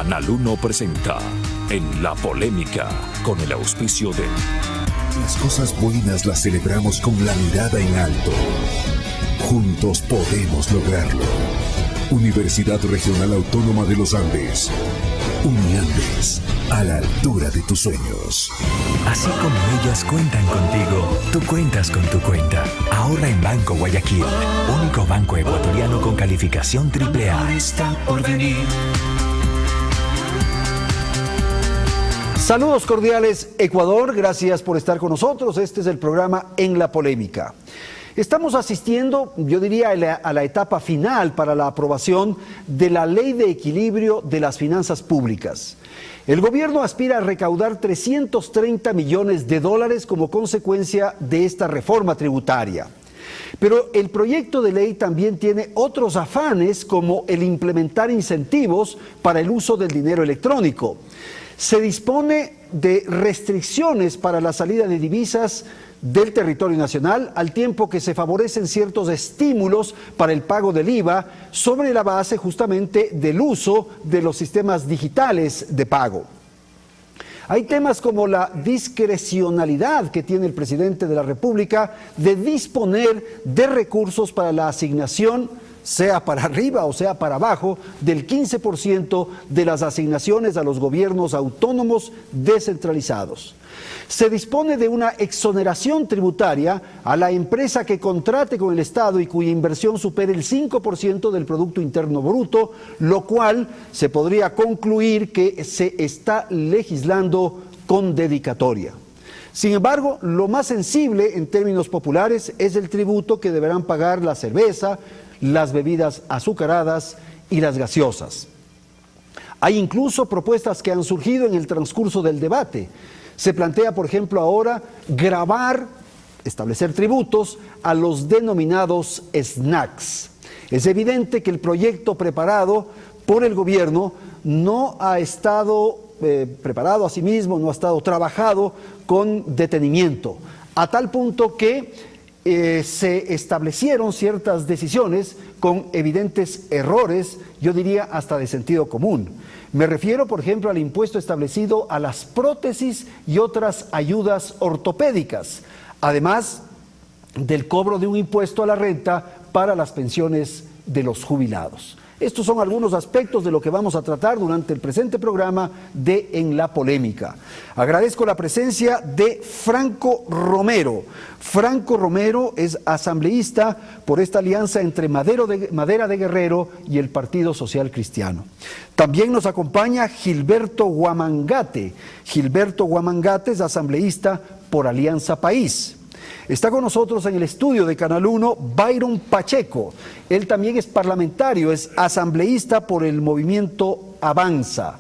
Canal 1 presenta En la Polémica, con el auspicio de... Las cosas buenas las celebramos con la mirada en alto. Juntos podemos lograrlo. Universidad Regional Autónoma de los Andes. Uniandes, a la altura de tus sueños. Así como ellas cuentan contigo, tú cuentas con tu cuenta. Ahorra en Banco Guayaquil, único banco ecuatoriano con calificación AAA. Está por venir. Saludos cordiales, Ecuador, gracias por estar con nosotros. Este es el programa En la Polémica. Estamos asistiendo, yo diría, a la etapa final para la aprobación de la Ley de Equilibrio de las Finanzas Públicas. El gobierno aspira a recaudar 330 millones de dólares como consecuencia de esta reforma tributaria. Pero el proyecto de ley también tiene otros afanes, como el implementar incentivos para el uso del dinero electrónico. Se dispone de restricciones para la salida de divisas del territorio nacional, al tiempo que se favorecen ciertos estímulos para el pago del IVA sobre la base justamente del uso de los sistemas digitales de pago. Hay temas como la discrecionalidad que tiene el presidente de la República de disponer de recursos para la asignación, sea para arriba o sea para abajo, del 15% de las asignaciones a los gobiernos autónomos descentralizados. Se dispone de una exoneración tributaria a la empresa que contrate con el Estado y cuya inversión supere el 5% del Producto Interno Bruto, lo cual se podría concluir que se está legislando con dedicatoria. Sin embargo, lo más sensible en términos populares es el tributo que deberán pagar la cerveza, las bebidas azucaradas y las gaseosas. Hay incluso propuestas que han surgido en el transcurso del debate. Se plantea, por ejemplo, ahora establecer tributos a los denominados snacks. Es evidente que el proyecto preparado por el gobierno no ha estado preparado a sí mismo, no ha estado trabajado con detenimiento, a tal punto que se establecieron ciertas decisiones con evidentes errores, yo diría hasta de sentido común. Me refiero, por ejemplo, al impuesto establecido a las prótesis y otras ayudas ortopédicas, además del cobro de un impuesto a la renta para las pensiones de los jubilados. Estos son algunos aspectos de lo que vamos a tratar durante el presente programa de En la Polémica. Agradezco la presencia de Franco Romero. Franco Romero es asambleísta por esta alianza entre Madera de Guerrero y el Partido Social Cristiano. También nos acompaña Gilberto Guamangate. Gilberto Guamangate es asambleísta por Alianza País. Está con nosotros en el estudio de Canal 1 Byron Pacheco. Él también es parlamentario, es asambleísta por el movimiento Avanza.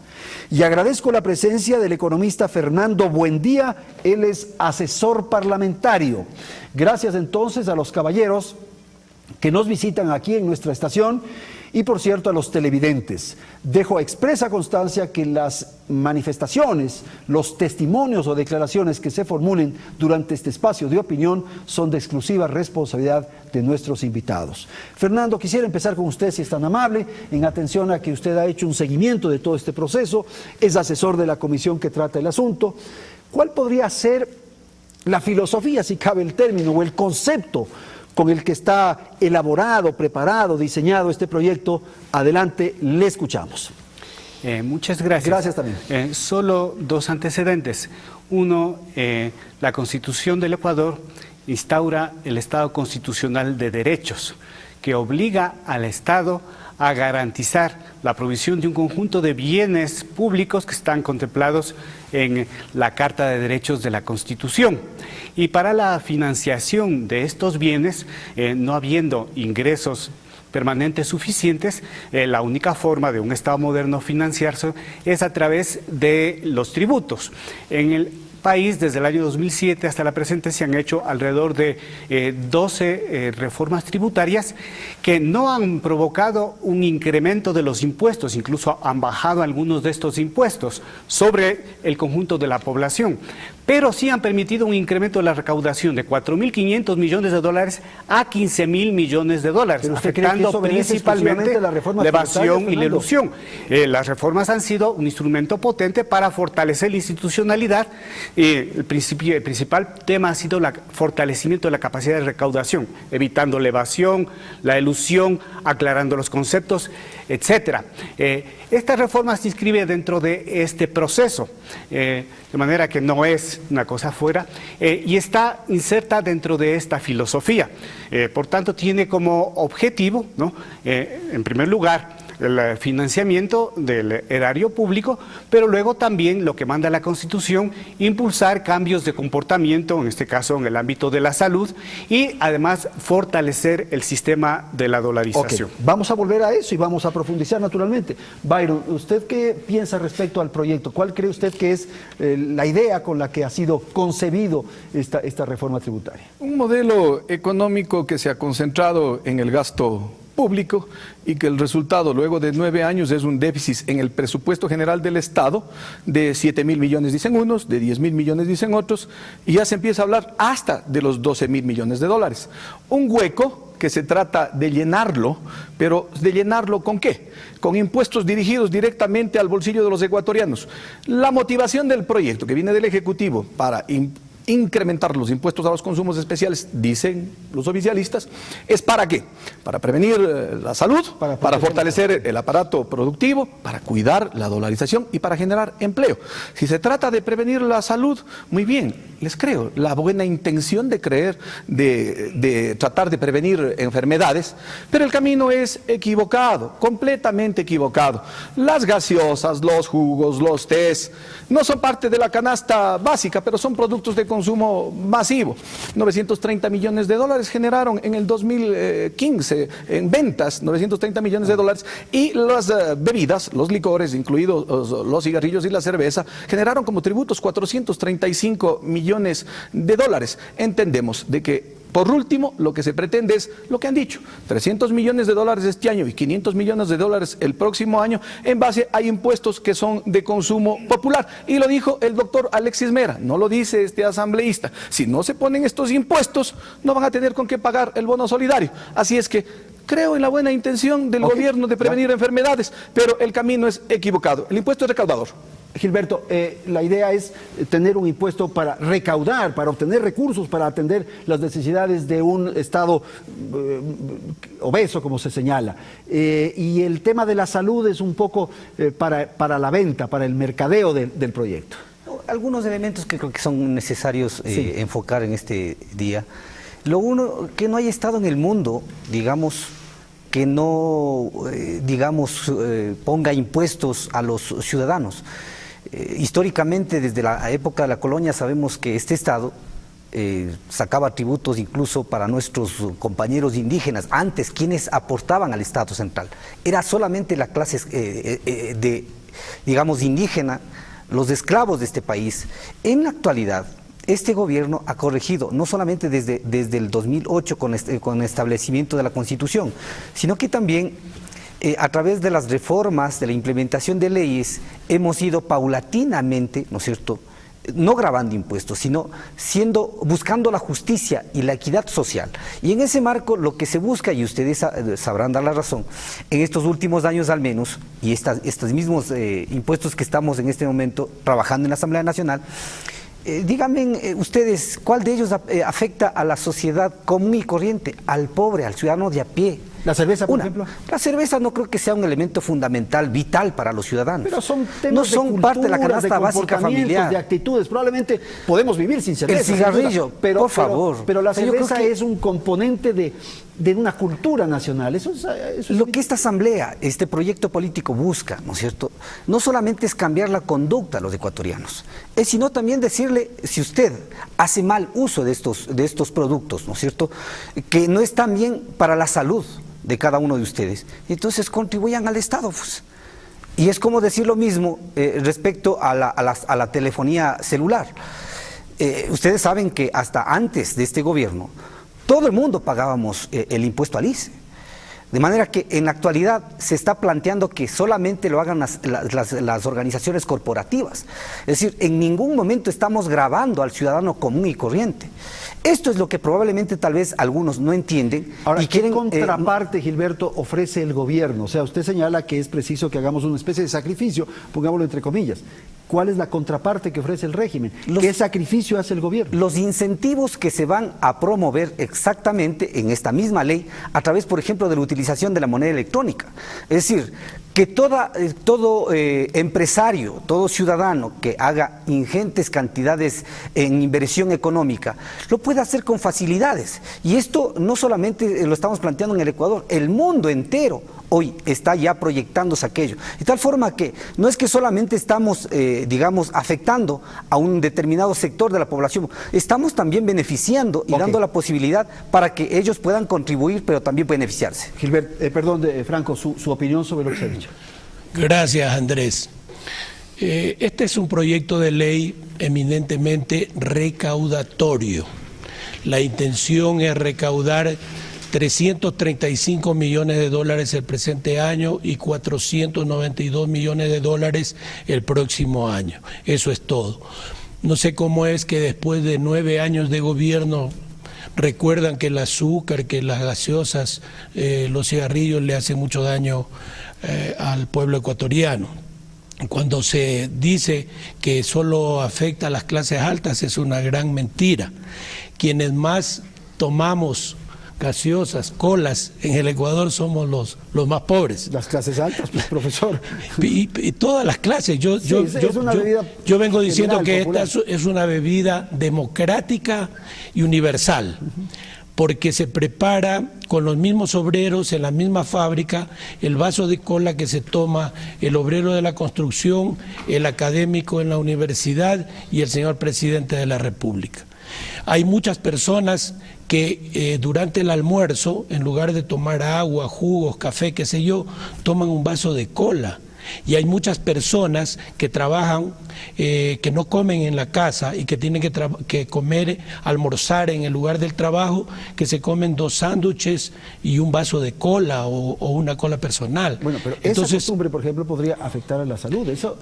Y agradezco la presencia del economista Fernando Buendía, él es asesor parlamentario. Gracias entonces a los caballeros que nos visitan aquí en nuestra estación y, por cierto, a los televidentes. Dejo expresa constancia que las manifestaciones, los testimonios o declaraciones que se formulen durante este espacio de opinión son de exclusiva responsabilidad de nuestros invitados. Fernando, quisiera empezar con usted, si es tan amable, en atención a que usted ha hecho un seguimiento de todo este proceso, es asesor de la comisión que trata el asunto. ¿Cuál podría ser la filosofía, si cabe el término, o el concepto con el que está elaborado, preparado, diseñado este proyecto? Adelante, le escuchamos. Muchas gracias. Gracias también. Solo dos antecedentes. Uno, la Constitución del Ecuador instaura el Estado constitucional de derechos, que obliga al Estado a garantizar la provisión de un conjunto de bienes públicos que están contemplados en la Carta de Derechos de la Constitución. Y para la financiación de estos bienes, no habiendo ingresos permanentes suficientes, la única forma de un Estado moderno financiarse es a través de los tributos. En el país, desde el año 2007 hasta la presente, se han hecho alrededor de 12 reformas tributarias que no han provocado un incremento de los impuestos, incluso han bajado algunos de estos impuestos sobre el conjunto de la población. pero sí han permitido un incremento de la recaudación de 4.500 millones de dólares a 15.000 millones de dólares, ¿Pero usted cree que afectando eso obedece principalmente exclusivamente a la reforma la evasión tributaria, y la Fernando? elusión? Las reformas han sido un instrumento potente para fortalecer la institucionalidad. El principal tema ha sido el fortalecimiento de la capacidad de recaudación, evitando la evasión, la elusión, aclarando los conceptos, etcétera. Esta reforma se inscribe dentro de este proceso, de manera que no es una cosa fuera, y está inserta dentro de esta filosofía. Por tanto, tiene como objetivo, ¿no?, en primer lugar, el financiamiento del erario público, pero luego también lo que manda la Constitución, impulsar cambios de comportamiento, en este caso en el ámbito de la salud, y además fortalecer el sistema de la dolarización. Okay. Vamos a volver a eso y vamos a profundizar naturalmente. Byron, ¿usted qué piensa respecto al proyecto? ¿Cuál cree usted que es la idea con la que ha sido concebido esta reforma tributaria? Un modelo económico que se ha concentrado en el gasto público y que el resultado luego de 9 años es un déficit en el presupuesto general del Estado de 7.000 millones dicen unos, de 10.000 millones dicen otros, y ya se empieza a hablar hasta de los 12.000 millones de dólares. Un hueco que se trata de llenarlo, pero ¿de llenarlo con qué? Con impuestos dirigidos directamente al bolsillo de los ecuatorianos. La motivación del proyecto que viene del Ejecutivo para incrementar los impuestos a los consumos especiales, dicen los oficialistas, ¿es para qué? Para prevenir la salud, para fortalecer el aparato productivo, para cuidar la dolarización y para generar empleo. Si se trata de prevenir la salud, muy bien, les creo, la buena intención de tratar de prevenir enfermedades, pero el camino es equivocado, completamente equivocado. Las gaseosas, los jugos, los tés, no son parte de la canasta básica, pero son productos de consumo masivo. 930 millones de dólares generaron en el 2015 en ventas, 930 millones de dólares, y las bebidas, los licores, incluidos los cigarrillos y la cerveza, generaron como tributos 435 millones de dólares. Entendemos de que por último, lo que se pretende es lo que han dicho, 300 millones de dólares este año y 500 millones de dólares el próximo año en base a impuestos que son de consumo popular. Y lo dijo el doctor Alexis Mera, no lo dice este asambleísta. Si no se ponen estos impuestos, no van a tener con qué pagar el bono solidario. Así es que creo en la buena intención del gobierno de prevenir enfermedades, pero el camino es equivocado. El impuesto es recaudador. Gilberto, la idea es tener un impuesto para recaudar, para obtener recursos, para atender las necesidades de un Estado obeso, como se señala. Y el tema de la salud es un poco para la venta, para el mercadeo del proyecto. Algunos elementos que creo que son necesarios enfocar en este día. Lo uno, que no hay Estado en el mundo, digamos, que no, ponga impuestos a los ciudadanos. Históricamente, desde la época de la colonia, sabemos que este Estado sacaba tributos incluso para nuestros compañeros indígenas, antes quienes aportaban al Estado central. Era solamente la clase indígena, los esclavos de este país. En la actualidad, este gobierno ha corregido, no solamente desde el 2008 con el establecimiento de la Constitución, sino que también a través de las reformas, de la implementación de leyes, hemos ido paulatinamente, ¿no es cierto?, no grabando impuestos, sino buscando la justicia y la equidad social. Y en ese marco lo que se busca, y ustedes sabrán dar la razón, en estos últimos años al menos, y estos mismos impuestos que estamos en este momento trabajando en la Asamblea Nacional, díganme ustedes, ¿cuál de ellos afecta a la sociedad común y corriente, al pobre, al ciudadano de a pie? ¿La cerveza, por ejemplo? La cerveza no creo que sea un elemento fundamental, vital para los ciudadanos. Pero son temas no son de parte de la cultura, canasta básica familiar. De actitudes. Probablemente podemos vivir sin cerveza. El cigarrillo, por favor. Pero la cerveza es un componente de una cultura nacional. Eso es lo que esta asamblea, este proyecto político busca, ¿no es cierto? No solamente es cambiar la conducta a los ecuatorianos, sino también decirle, si usted hace mal uso de estos productos, ¿no es cierto?, que no están bien para la salud de cada uno de ustedes, entonces contribuyan al Estado, pues. Y es como decir lo mismo respecto a la telefonía celular. Ustedes saben que hasta antes de este gobierno todo el mundo pagábamos el impuesto al ICE. De manera que en la actualidad se está planteando que solamente lo hagan las organizaciones corporativas. Es decir, en ningún momento estamos grabando al ciudadano común y corriente. Esto es lo que probablemente tal vez algunos no entienden. Ahora, y ¿qué quieren, contraparte, Gilberto, ofrece el gobierno? O sea, usted señala que es preciso que hagamos una especie de sacrificio, pongámoslo entre comillas. ¿Cuál es la contraparte que ofrece el régimen? ¿Qué sacrificio hace el gobierno? Los incentivos que se van a promover exactamente en esta misma ley a través, por ejemplo, de la utilización de la moneda electrónica. Es decir, que todo empresario, todo ciudadano que haga ingentes cantidades en inversión económica, lo puede hacer con facilidades. Y esto no solamente lo estamos planteando en el Ecuador, el mundo entero hoy está ya proyectándose aquello. De tal forma que no es que solamente estamos, afectando a un determinado sector de la población, estamos también beneficiando y dando la posibilidad para que ellos puedan contribuir, pero también beneficiarse. Franco, su opinión sobre lo que se ha dicho. Gracias, Andrés. Este es un proyecto de ley eminentemente recaudatorio. La intención es recaudar 335 millones de dólares el presente año y 492 millones de dólares el próximo año. Eso es todo. No sé cómo es que después de 9 años de gobierno recuerdan que el azúcar, que las gaseosas, los cigarrillos le hacen mucho daño al pueblo ecuatoriano. Cuando se dice que solo afecta a las clases altas es una gran mentira. Quienes más tomamos gaseosas, colas, en el Ecuador somos los más pobres. Las clases altas, pues, profesor. Y todas las clases. Yo vengo diciendo general, que popular. Esta es una bebida democrática y universal, porque se prepara con los mismos obreros en la misma fábrica, el vaso de cola que se toma el obrero de la construcción, el académico en la universidad y el señor presidente de la República. Hay muchas personas que durante el almuerzo, en lugar de tomar agua, jugos, café, qué sé yo, toman un vaso de cola. Y hay muchas personas que trabajan, que no comen en la casa y que tienen que comer, almorzar en el lugar del trabajo, que se comen 2 sándwiches y un vaso de cola o una cola personal. Bueno, pero esa costumbre, por ejemplo, podría afectar a la salud. Eso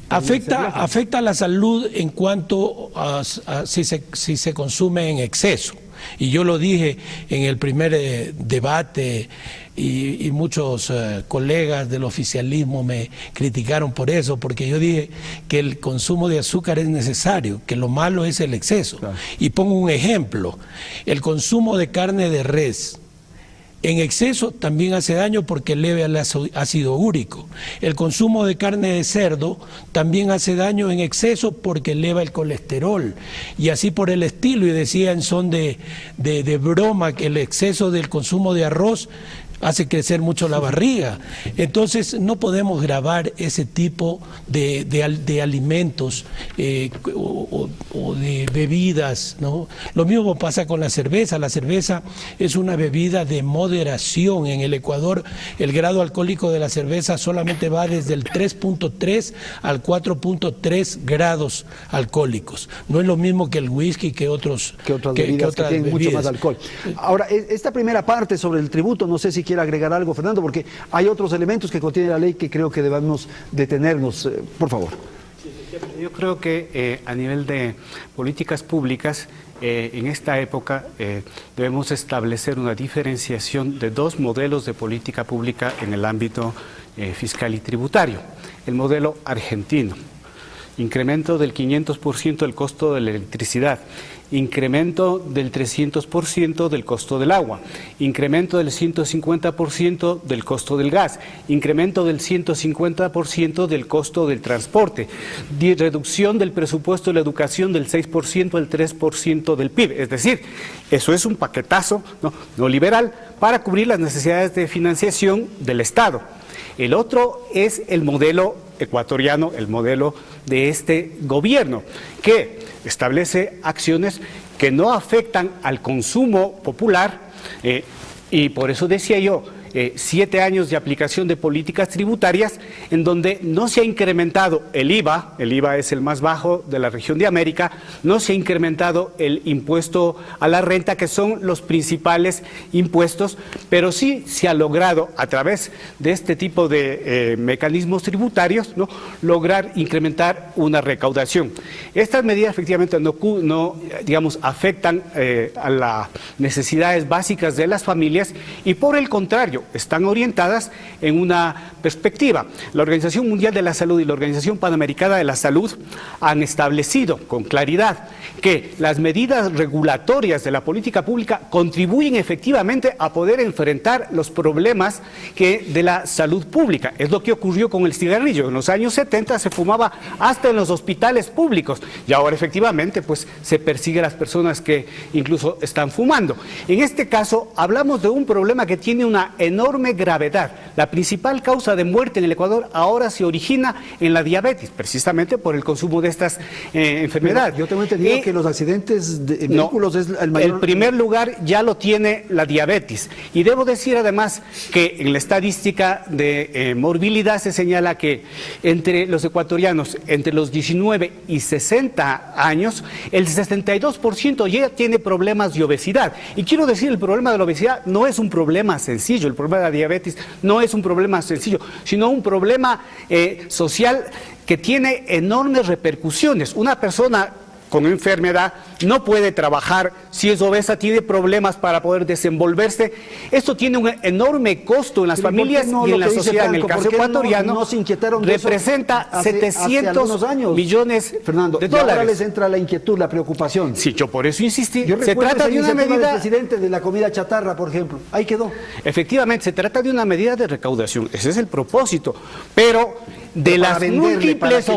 afecta a la salud en cuanto a si se consume en exceso. Y yo lo dije en el primer debate y muchos colegas del oficialismo me criticaron por eso, porque yo dije que el consumo de azúcar es necesario, que lo malo es el exceso. Claro. Y pongo un ejemplo, el consumo de carne de res en exceso también hace daño porque eleva el ácido úrico. El consumo de carne de cerdo también hace daño en exceso porque eleva el colesterol. Y así por el estilo, y decía en son de broma que el exceso del consumo de arroz hace crecer mucho la barriga. Entonces no podemos gravar ese tipo de alimentos o de bebidas, ¿no? Lo mismo pasa con la cerveza. La cerveza es una bebida de moderación. En el Ecuador el grado alcohólico de la cerveza solamente va desde el 3.3 al 4.3 grados alcohólicos. No es lo mismo que el whisky, que otras bebidas que tienen mucho más alcohol. Ahora, esta primera parte sobre el tributo, no sé si quiere agregar algo, Fernando, porque hay otros elementos que contiene la ley que creo que debemos detenernos. Por favor. Yo creo que a nivel de políticas públicas, en esta época debemos establecer una diferenciación de 2 modelos de política pública en el ámbito fiscal y tributario. El modelo argentino, incremento del 500% del costo de la electricidad, incremento del 300% del costo del agua, incremento del 150% del costo del gas, incremento del 150% del costo del transporte, reducción del presupuesto de la educación del 6% al 3% del PIB. Es decir, eso es un paquetazo no liberal para cubrir las necesidades de financiación del Estado. El otro es el modelo ecuatoriano, el modelo de este gobierno, que establece acciones que no afectan al consumo popular y por eso decía yo, 7 años de aplicación de políticas tributarias en donde no se ha incrementado el IVA es el más bajo de la región de América, no se ha incrementado el impuesto a la renta, que son los principales impuestos, pero sí se ha logrado a través de este tipo de mecanismos tributarios, ¿no?, lograr incrementar una recaudación. Estas medidas efectivamente no digamos, afectan a las necesidades básicas de las familias y por el contrario, están orientadas en una perspectiva. La Organización Mundial de la Salud y la Organización Panamericana de la Salud han establecido con claridad que las medidas regulatorias de la política pública contribuyen efectivamente a poder enfrentar los problemas de la salud pública. Es lo que ocurrió con el cigarrillo. En los años 70 se fumaba hasta en los hospitales públicos y ahora efectivamente pues se persigue a las personas que incluso están fumando. En este caso hablamos de un problema que tiene una enorme gravedad. La principal causa de muerte en el Ecuador ahora se origina en la diabetes, precisamente por el consumo de estas enfermedades. Yo tengo entendido que los accidentes de vehículos es el mayor... El primer lugar ya lo tiene la diabetes. Y debo decir además que en la estadística de morbilidad se señala que entre los ecuatorianos, entre los 19 y 60 años, el 62% ya tiene problemas de obesidad. Y quiero decir, el problema de la obesidad no es un problema sencillo, el problema de la diabetes no es un problema sencillo, sino un problema social que tiene enormes repercusiones. Una persona con enfermedad no puede trabajar, si es obesa tiene problemas para poder desenvolverse. Esto tiene un enorme costo en las familias y en la sociedad. En el caso ecuatoriano no se inquietaron de representa hace 700 millones Fernando, de dólares. Ahora les entra la inquietud, la preocupación. Sí, yo por eso insistí. Se trata de una medida del presidente de la comida chatarra, por ejemplo. Ahí quedó. Efectivamente, se trata de una medida de recaudación. Ese es el propósito. Pero de las múltiples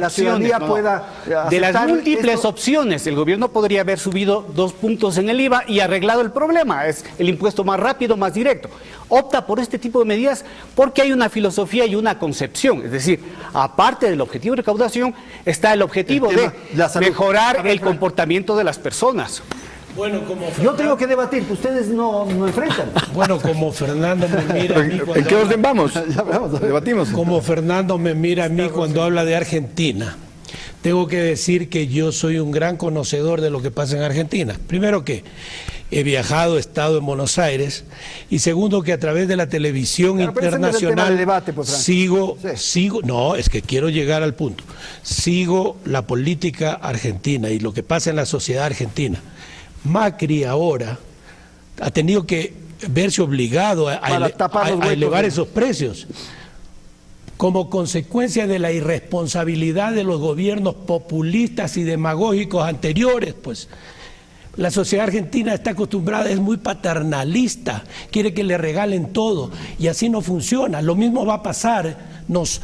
opciones, el gobierno podría haber subido 2 puntos en el IVA y arreglado el problema. Es el impuesto más rápido, más directo. Opta por este tipo de medidas porque hay una filosofía y una concepción. Es decir, aparte del objetivo de recaudación, está el objetivo de mejorar el comportamiento de las personas. Bueno, yo tengo que debatir, que ustedes no enfrentan. Bueno, como Fernando me mira a mí cuando... ¿En qué orden vamos? Debatimos. Como Fernando me mira a mí cuando habla de Argentina, tengo que decir que yo soy un gran conocedor de lo que pasa en Argentina. Primero que he viajado, he estado en Buenos Aires, y segundo que a través de la televisión internacional sigo, no, es que quiero llegar al punto, sigo la política argentina y lo que pasa en la sociedad argentina. Macri ahora ha tenido que verse obligado a elevar esos precios como consecuencia de la irresponsabilidad de los gobiernos populistas y demagógicos anteriores, pues. La sociedad argentina está acostumbrada, es muy paternalista, quiere que le regalen todo y así no funciona. Lo mismo va a pasar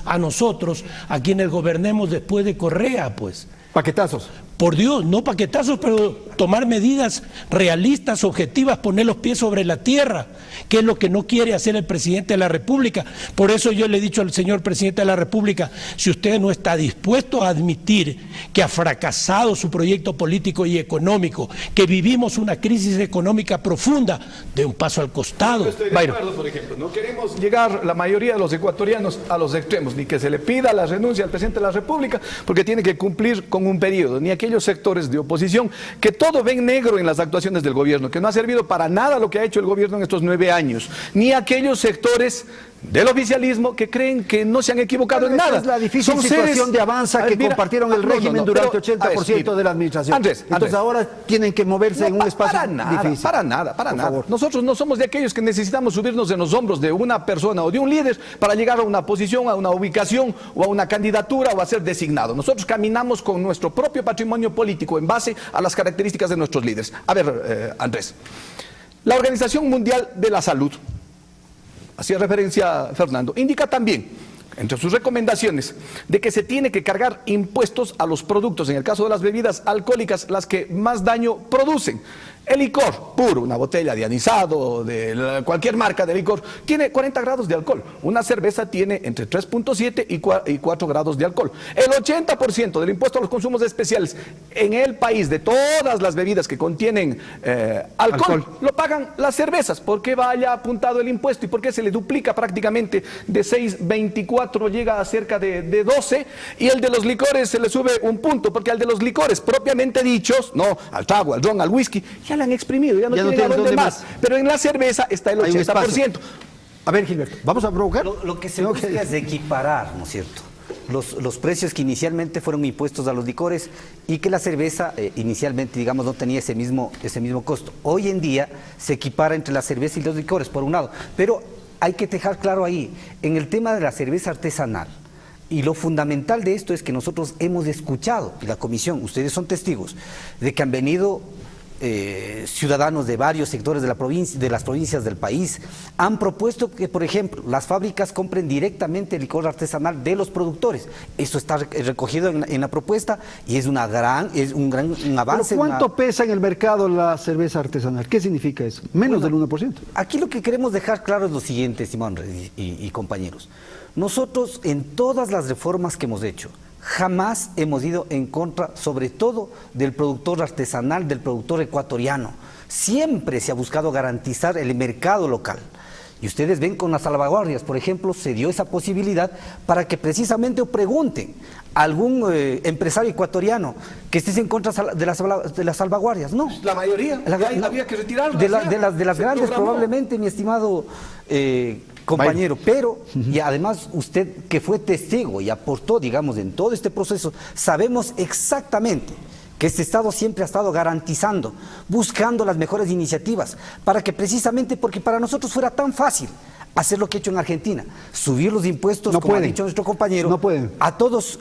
a nosotros, a quienes gobernemos después de Correa, pues. Paquetazos. Por Dios, no paquetazos, pero tomar medidas realistas, objetivas, poner los pies sobre la tierra, que es lo que no quiere hacer el presidente de la República. Por eso yo le he dicho al señor presidente de la República, si usted no está dispuesto a admitir que ha fracasado su proyecto político y económico, que vivimos una crisis económica profunda, de un paso al costado. Yo estoy de acuerdo, por ejemplo, no queremos llegar la mayoría de los ecuatorianos a los extremos, ni que se le pida la renuncia al presidente de la República, porque tiene que cumplir con un periodo, ni aquellos sectores de oposición que todo ven negro en las actuaciones del gobierno, que no ha servido para nada lo que ha hecho el gobierno en estos 9 años, ni aquellos sectores del oficialismo que creen que no se han equivocado en nada. Es la difícil situación de Avanza que compartieron el régimen durante 80% de la administración. Entonces ahora tienen que moverse en un espacio difícil. Para nada. Nosotros no somos de aquellos que necesitamos subirnos en los hombros de una persona o de un líder para llegar a una posición, a una ubicación o a una candidatura o a ser designado. Nosotros caminamos con nuestro propio patrimonio político en base a las características de nuestros líderes. A ver, Andrés, la Organización Mundial de la Salud, hacía referencia Fernando, indica también, entre sus recomendaciones, de que se tiene que cargar impuestos a los productos, en el caso de las bebidas alcohólicas, las que más daño producen. El licor puro, una botella de anisado, cualquier marca de licor, tiene 40 grados de alcohol. Una cerveza tiene entre 3.7 y 4 grados de alcohol. El 80% del impuesto a los consumos especiales en el país, de todas las bebidas que contienen alcohol, lo pagan las cervezas. ¿Por qué vaya apuntado el impuesto? ¿Y por qué se le duplica prácticamente de 6,24 llega a cerca de 12? Y el de los licores se le sube un punto, porque al de los licores propiamente dichos, no al trago, al ron, al whisky, ya la han exprimido, ya no tienen a dónde más. Pero en la cerveza está el 80%. A ver, Gilberto, ¿vamos a provocar? Lo que se busca es equiparar, ¿no es cierto?, los precios que inicialmente fueron impuestos a los licores y que la cerveza inicialmente, digamos, no tenía ese mismo costo. Hoy en día se equipara entre la cerveza y los licores, por un lado. Pero hay que dejar claro ahí, en el tema de la cerveza artesanal, y lo fundamental de esto es que nosotros hemos escuchado, y la comisión, ustedes son testigos, de que han venido ciudadanos de varios sectores de las provincias del país, han propuesto que, por ejemplo, las fábricas compren directamente el licor artesanal de los productores. Eso está recogido en la propuesta y es un gran avance. ¿Pero cuánto pesa en el mercado la cerveza artesanal? ¿Qué significa eso? Menos del 1%. Aquí lo que queremos dejar claro es lo siguiente, Simón y compañeros. Nosotros, en todas las reformas que hemos hecho, jamás hemos ido en contra, sobre todo, del productor artesanal, del productor ecuatoriano. Siempre se ha buscado garantizar el mercado local. Y ustedes ven con las salvaguardias, por ejemplo, se dio esa posibilidad para que precisamente pregunten a algún empresario ecuatoriano que estés en contra de las salvaguardias. No. La mayoría, había que retirarlas. De las grandes, probablemente, mi estimado compañero, pero, y además usted que fue testigo y aportó, digamos, en todo este proceso, sabemos exactamente que este Estado siempre ha estado garantizando, buscando las mejores iniciativas, para que precisamente, porque para nosotros fuera tan fácil hacer lo que he hecho en Argentina, subir los impuestos, como ha dicho nuestro compañero, a todos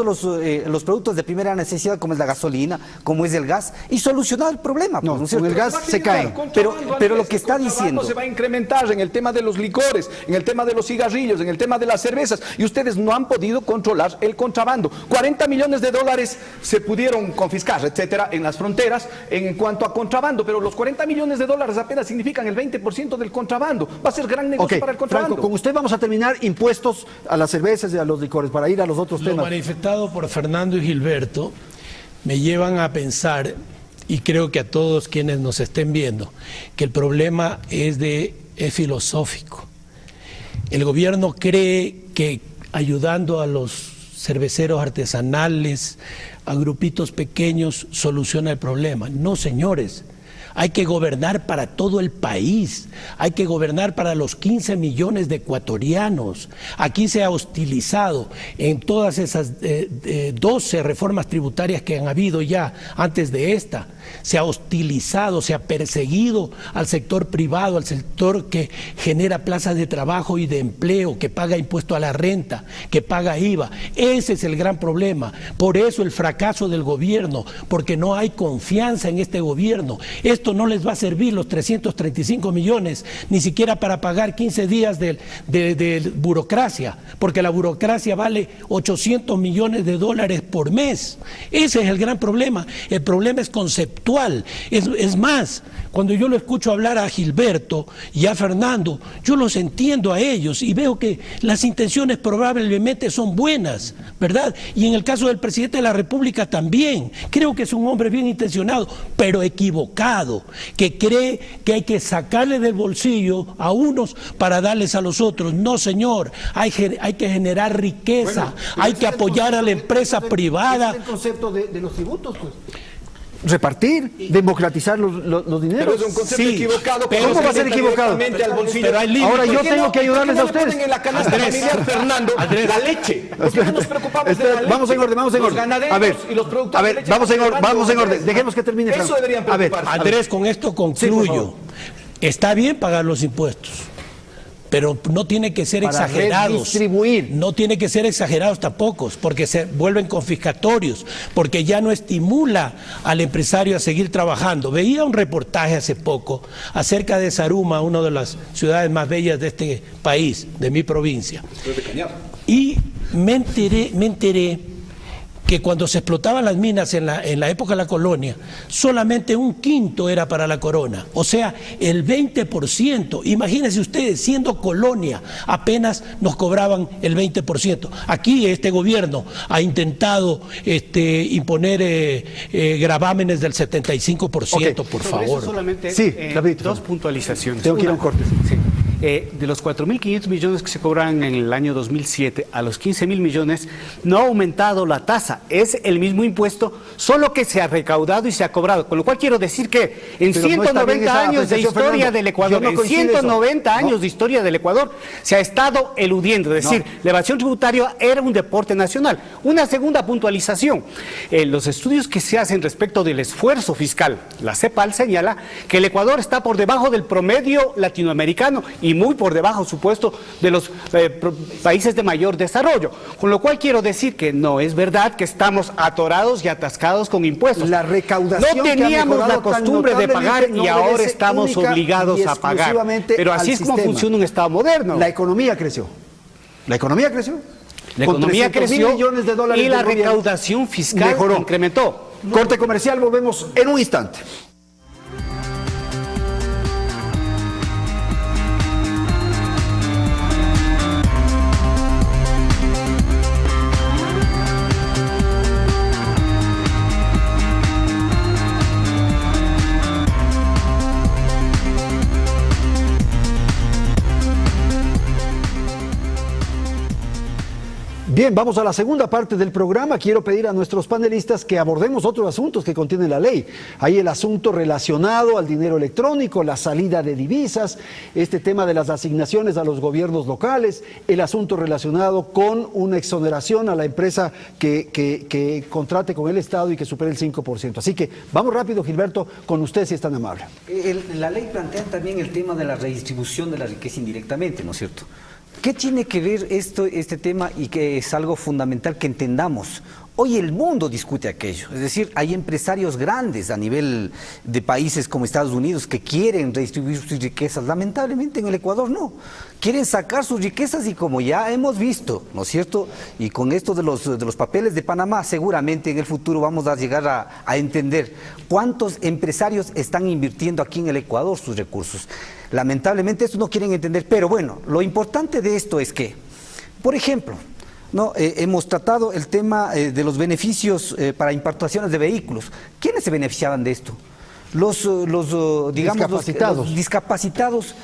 los productos de primera necesidad, como es la gasolina, como es el gas, y solucionar el problema. No, con el gas se cae. Pero lo que está diciendo... se va a incrementar en el tema de los licores, en el tema de los cigarrillos, en el tema de las cervezas, y ustedes no han podido controlar el contrabando. 40 millones de dólares se pudieron confiscar, etcétera, en las fronteras en cuanto a contrabando, pero los 40 millones de dólares apenas significan el 20% del contrabando. Va a ser gran negocio para el contrabando. Franco, con usted vamos a terminar impuestos a las cervezas y a los licores para ir a los otros temas. Lo manifestado por Fernando y Gilberto me llevan a pensar, y creo que a todos quienes nos estén viendo, que el problema es filosófico. El gobierno cree que ayudando a los cerveceros artesanales, a grupitos pequeños, soluciona el problema. No, señores. Hay que gobernar para todo el país, hay que gobernar para los 15 millones de ecuatorianos. Aquí se ha hostilizado en todas esas 12 reformas tributarias que han habido ya antes de esta. Se ha hostilizado, se ha perseguido al sector privado, al sector que genera plazas de trabajo y de empleo, que paga impuesto a la renta, que paga IVA. Ese es el gran problema. Por eso el fracaso del gobierno, porque no hay confianza en este gobierno. Esto no les va a servir los 335 millones, ni siquiera para pagar 15 días de burocracia, porque la burocracia vale 800 millones de dólares por mes. Ese es el gran problema. El problema es conceptual. Es más, cuando yo lo escucho hablar a Gilberto y a Fernando, yo los entiendo a ellos y veo que las intenciones probablemente son buenas, ¿verdad? Y en el caso del presidente de la República también. Creo que es un hombre bien intencionado, pero equivocado, que cree que hay que sacarle del bolsillo a unos para darles a los otros. No, señor, hay que generar riqueza, hay que apoyar a la empresa privada. Ese es el concepto de los tributos, pues. Repartir, democratizar los dineros. Pero es un concepto equivocado. ¿Cómo va a ser equivocado? Pero hay ahora yo tengo que ayudarles a ustedes. En la canasta familiar, Fernando, la leche. ¿Por qué no nos preocupamos de la leche? Vamos en orden, vamos en orden. Los ganaderos y los productores de leche. Vamos en orden. Dejemos que termine. Eso deberían preocuparse. Andrés, con esto concluyo. Está bien pagar los impuestos, pero no tiene que ser exagerados. No tiene que ser exagerados tampoco, porque se vuelven confiscatorios, porque ya no estimula al empresario a seguir trabajando. Veía un reportaje hace poco acerca de Zaruma, una de las ciudades más bellas de este país, de mi provincia. Y me enteré que cuando se explotaban las minas en la época de la colonia, solamente un quinto era para la corona, o sea, el 20%. Imagínense ustedes, siendo colonia, apenas nos cobraban el 20%. Aquí este gobierno ha intentado imponer gravámenes del 75%, por Sobre favor. eso solamente Sí, dos puntualizaciones. Tengo que ir a un corte. Sí. De los 4.500 millones que se cobran en el año 2007 a los 15.000 millones, no ha aumentado la tasa, es el mismo impuesto, solo que se ha recaudado y se ha cobrado. Con lo cual quiero decir que en Pero no está bien 190 esa años de apreciación, historia Fernando. del Ecuador, Yo no en coincido eso. 190 años No. de historia del Ecuador, se ha estado eludiendo. Es decir, la evasión tributaria era un deporte nacional. Una segunda puntualización, los estudios que se hacen respecto del esfuerzo fiscal, la CEPAL señala que el Ecuador está por debajo del promedio latinoamericano y muy por debajo, supuesto, de los países de mayor desarrollo. Con lo cual quiero decir que no es verdad que estamos atorados y atascados con impuestos. La recaudación no que ha teníamos la mejorado tan costumbre de pagar notablemente y no ahora obedece estamos única obligados y a pagar. exclusivamente Pero así al es como sistema. funciona un Estado moderno. La economía creció. La economía creció. La Con economía 300.000 creció millones de dólares y la del gobierno recaudación fiscal mejoró. incrementó. Corte comercial, volvemos en un instante. Bien, vamos a la segunda parte del programa. Quiero pedir a nuestros panelistas que abordemos otros asuntos que contiene la ley. Hay el asunto relacionado al dinero electrónico, la salida de divisas, este tema de las asignaciones a los gobiernos locales, el asunto relacionado con una exoneración a la empresa que contrate con el Estado y que supere el 5%. Así que vamos rápido, Gilberto, con usted si es tan amable. La ley plantea también el tema de la redistribución de la riqueza indirectamente, ¿no es cierto? ¿Qué tiene que ver este tema y que es algo fundamental que entendamos? Hoy el mundo discute aquello, es decir, hay empresarios grandes a nivel de países como Estados Unidos que quieren redistribuir sus riquezas, lamentablemente en el Ecuador no, quieren sacar sus riquezas y como ya hemos visto, ¿no es cierto? Y con esto de los papeles de Panamá seguramente en el futuro vamos a llegar a entender cuántos empresarios están invirtiendo aquí en el Ecuador sus recursos. Lamentablemente esto no quieren entender, pero bueno, lo importante de esto es que, por ejemplo, ¿no? Hemos tratado el tema de los beneficios para importaciones de vehículos. ¿Quiénes se beneficiaban de esto? Los discapacitados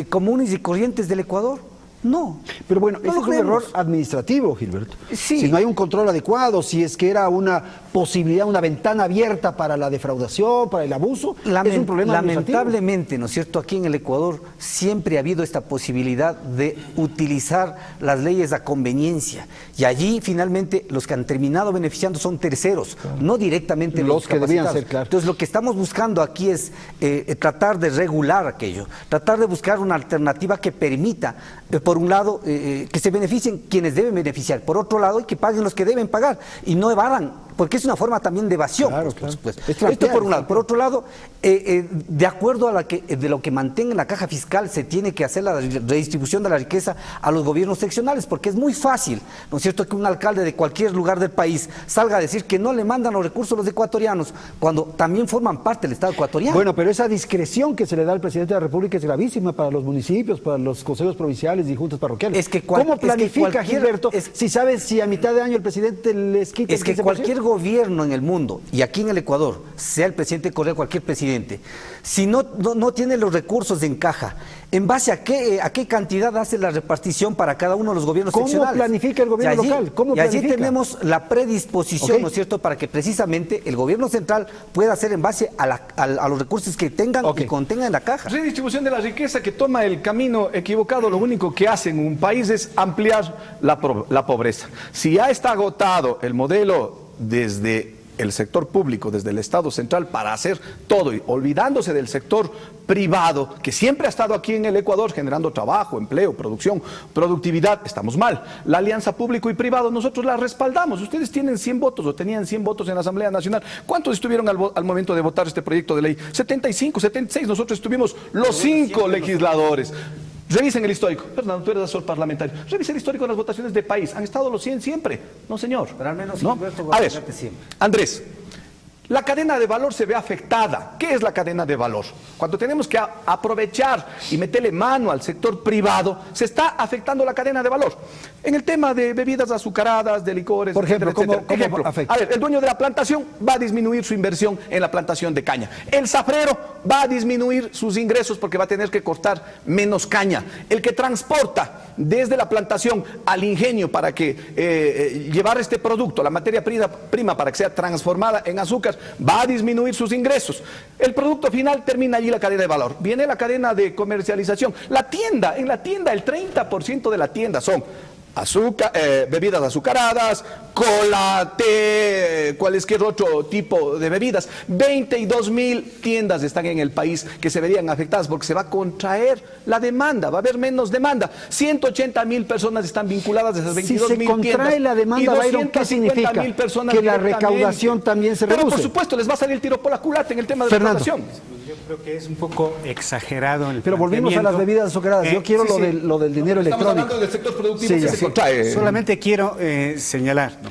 comunes y corrientes del Ecuador. No. Pero bueno, no ese es un error administrativo, Gilberto. Sí. Si no hay un control adecuado, si es que era una posibilidad, una ventana abierta para la defraudación, para el abuso, es un problema administrativo. Lamentablemente, ¿no es cierto? Aquí en el Ecuador siempre ha habido esta posibilidad de utilizar las leyes a conveniencia. Y allí, finalmente, los que han terminado beneficiando son terceros, no directamente los que debían discapacitados. ser, claro. Entonces, lo que estamos buscando aquí es tratar de regular aquello, tratar de buscar una alternativa que permita, por un lado, que se beneficien quienes deben beneficiar, por otro lado, que paguen los que deben pagar y no evadan, porque es una forma también de evasión, Claro, por supuesto. Es trampear, Esto por un lado. es Por otro lado, de acuerdo a de lo que mantenga la caja fiscal, se tiene que hacer la redistribución de la riqueza a los gobiernos seccionales, porque es muy fácil, ¿no es cierto?, que un alcalde de cualquier lugar del país salga a decir que no le mandan los recursos a los ecuatorianos, cuando también forman parte del Estado ecuatoriano. Bueno, pero esa discreción que se le da al presidente de la República es gravísima para los municipios, para los consejos provinciales y juntas parroquiales. ¿Cómo planifica, Gilberto, si sabes si a mitad de año el presidente les quita el 15%? Es que cualquier gobierno en el mundo, y aquí en el Ecuador, sea el presidente Correa, cualquier presidente, si no tiene los recursos en caja, ¿en base a qué cantidad hace la repartición para cada uno de los gobiernos seccionales? ¿Cómo planifica el gobierno local? Y allí tenemos la predisposición, Okay. ¿no es cierto?, para que precisamente el gobierno central pueda hacer en base a los recursos que tengan y contengan en la caja. Redistribución de la riqueza que toma el camino equivocado, lo único que hace en un país es ampliar la pobreza. Si ya está agotado el modelo desde el sector público, desde el Estado central, para hacer todo y olvidándose del sector privado, que siempre ha estado aquí en el Ecuador generando trabajo, empleo, producción, productividad, estamos mal. La alianza público y privado, nosotros la respaldamos. Ustedes tienen 100 votos o tenían 100 votos en la Asamblea Nacional. ¿Cuántos estuvieron al momento de votar este proyecto de ley? 75, 76. Nosotros estuvimos los 5 legisladores. Revisen el histórico. Fernando, tú eres asesor parlamentario. Revisen el histórico de las votaciones de país. Han estado los 100 siempre. No, señor. Pero al menos ¿no? Gilberto A ver, Guardiola siempre. Andrés, la cadena de valor se ve afectada. ¿Qué es la cadena de valor? Cuando tenemos que aprovechar y meterle mano al sector privado, se está afectando la cadena de valor. En el tema de bebidas azucaradas, de licores, Por ejemplo, etcétera, ¿cómo etcétera. afecta? A ver, el dueño de la plantación va a disminuir su inversión en la plantación de caña. El zafrero va a disminuir sus ingresos porque va a tener que cortar menos caña. El que transporta desde la plantación al ingenio para que llevar este producto, la materia prima para que sea transformada en azúcar, va a disminuir sus ingresos. El producto final termina allí la cadena de valor. Viene la cadena de comercialización. La tienda, en la tienda el 30% de la tienda son azúcar, bebidas azucaradas, cola, té, cualquier otro tipo de bebidas. 22,000 tiendas están en el país que se verían afectadas porque se va a contraer la demanda, va a haber menos demanda. 180,000 personas están vinculadas a esas 22,000 tiendas. Si se contrae la demanda, Byron, ¿qué significa? Que la recaudación también se reduce. Pero por supuesto les va a salir el tiro por la culata en el tema de Fernando. Yo creo que es un poco exagerado el Pero volvimos a las bebidas azucaradas. Yo quiero lo del dinero Estamos electrónico. hablando del sector productivo Sí, que ya. se contrae. Solamente quiero señalar, ¿no?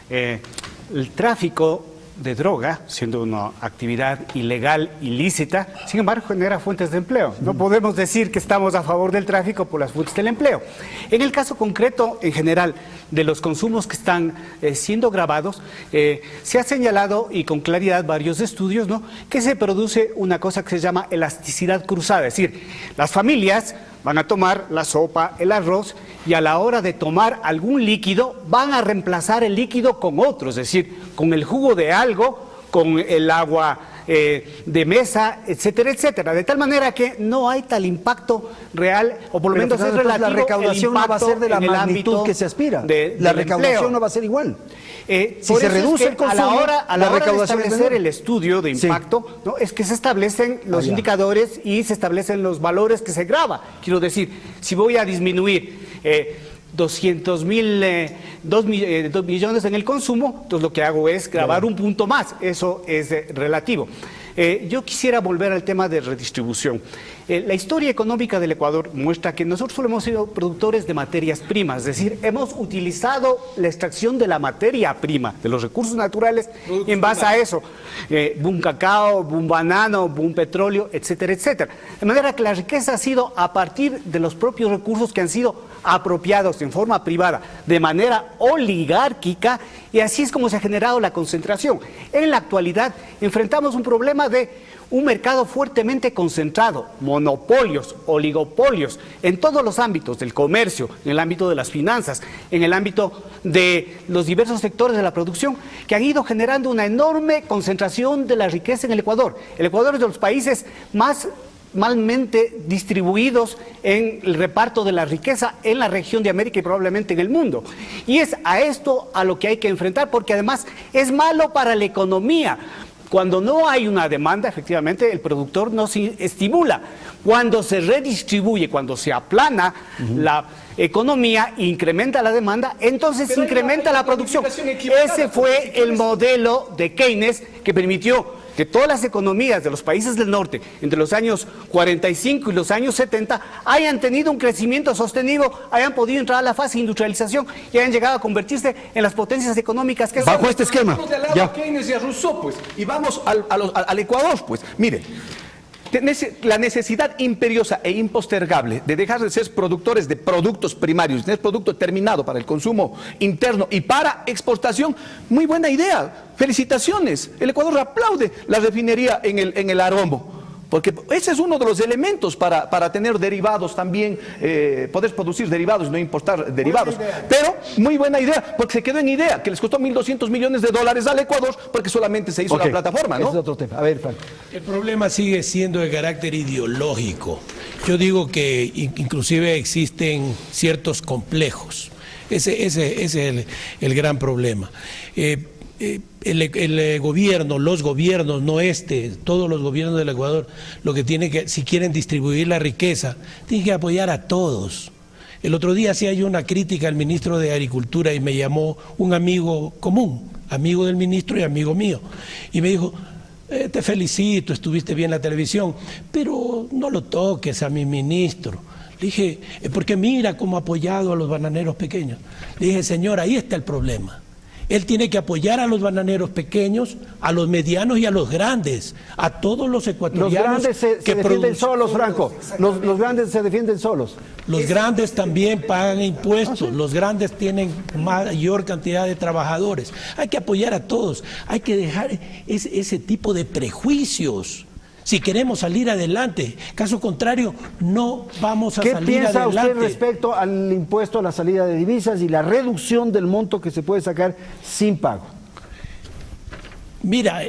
El tráfico de droga, siendo una actividad ilegal, ilícita, sin embargo genera fuentes de empleo. No podemos decir que estamos a favor del tráfico por las fuentes del empleo. En el caso concreto, en general, de los consumos que están siendo grabados, se ha señalado, y con claridad varios estudios, ¿no?, que se produce una cosa que se llama elasticidad cruzada, es decir, las familias van a tomar la sopa, el arroz, y a la hora de tomar algún líquido van a reemplazar el líquido con otro, es decir, con el jugo de algo, con el agua de mesa, etcétera, etcétera, de tal manera que no hay tal impacto real, o por lo menos es relativo. La recaudación no va a ser de la en el magnitud ámbito que se aspira. del La recaudación empleo. no va a ser igual. Si se reduce el consumo, a la hora de recaudación es establecer menor. el estudio de impacto, ¿no?, es que se establecen los ya. indicadores y se establecen los valores que se graba. Quiero decir, si voy a disminuir 200,000, 2 millones en el consumo, entonces lo que hago es grabar un punto más. Eso es relativo. Yo quisiera volver al tema de redistribución. La historia económica del Ecuador muestra que nosotros solo hemos sido productores de materias primas, es decir, hemos utilizado la extracción de la materia prima, de los recursos naturales, y en base a eso, boom cacao, boom banano, boom petróleo, etcétera, etcétera. De manera que la riqueza ha sido a partir de los propios recursos que han sido apropiados en forma privada, de manera oligárquica, y así es como se ha generado la concentración. En la actualidad enfrentamos un problema de un mercado fuertemente concentrado, monopolios, oligopolios, en todos los ámbitos del comercio, en el ámbito de las finanzas, en el ámbito de los diversos sectores de la producción, que han ido generando una enorme concentración de la riqueza en el Ecuador. El Ecuador es de los países más malmente distribuidos en el reparto de la riqueza en la región de América y probablemente en el mundo. Y es a esto a lo que hay que enfrentar, porque además es malo para la economía. Cuando no hay una demanda, efectivamente, el productor no se estimula. Cuando se redistribuye, cuando se aplana la economía, incrementa la demanda, entonces incrementa la producción. Ese fue el modelo de Keynes que permitió que todas las economías de los países del norte, entre los años 45 y los años 70, hayan tenido un crecimiento sostenido, hayan podido entrar a la fase de industrialización y hayan llegado a convertirse en las potencias económicas que son. Bajo este esquema. Vamos de al lado Ya. a Keynes y a Rousseau, pues, y vamos al Ecuador, pues. Mire, la necesidad imperiosa e impostergable de dejar de ser productores de productos primarios, tener producto terminado para el consumo interno y para exportación, muy buena idea. Felicitaciones. El Ecuador aplaude la refinería en el Arombo, porque ese es uno de los elementos para tener derivados también, poder producir derivados, no importar derivados. Pero muy buena idea, porque se quedó en idea, que les costó $1.200 millones al Ecuador, porque solamente se hizo la plataforma, ¿no? Ese es otro tema. A ver, Franco. El problema sigue siendo de carácter ideológico. Yo digo que inclusive existen ciertos complejos. Ese es el gran problema. El gobierno, los gobiernos, no todos los gobiernos del Ecuador, lo que tienen que, si quieren distribuir la riqueza, tienen que apoyar a todos. El otro día hacía yo una crítica al ministro de Agricultura y me llamó un amigo común, amigo del ministro y amigo mío, y me dijo: te felicito, estuviste bien en la televisión, pero no lo toques a mi ministro. Le dije, porque mira cómo ha apoyado a los bananeros pequeños. Le dije, señor, ahí está el problema. Él tiene que apoyar a los bananeros pequeños, a los medianos y a los grandes, a todos los ecuatorianos. Los grandes se defienden solos, Franco. Los grandes se defienden solos. Los grandes también pagan impuestos, los grandes tienen mayor cantidad de trabajadores. Hay que apoyar a todos, hay que dejar ese tipo de prejuicios. Si queremos salir adelante, caso contrario, no vamos a salir adelante. ¿Qué piensa usted respecto al impuesto a la salida de divisas y la reducción del monto que se puede sacar sin pago? Mira,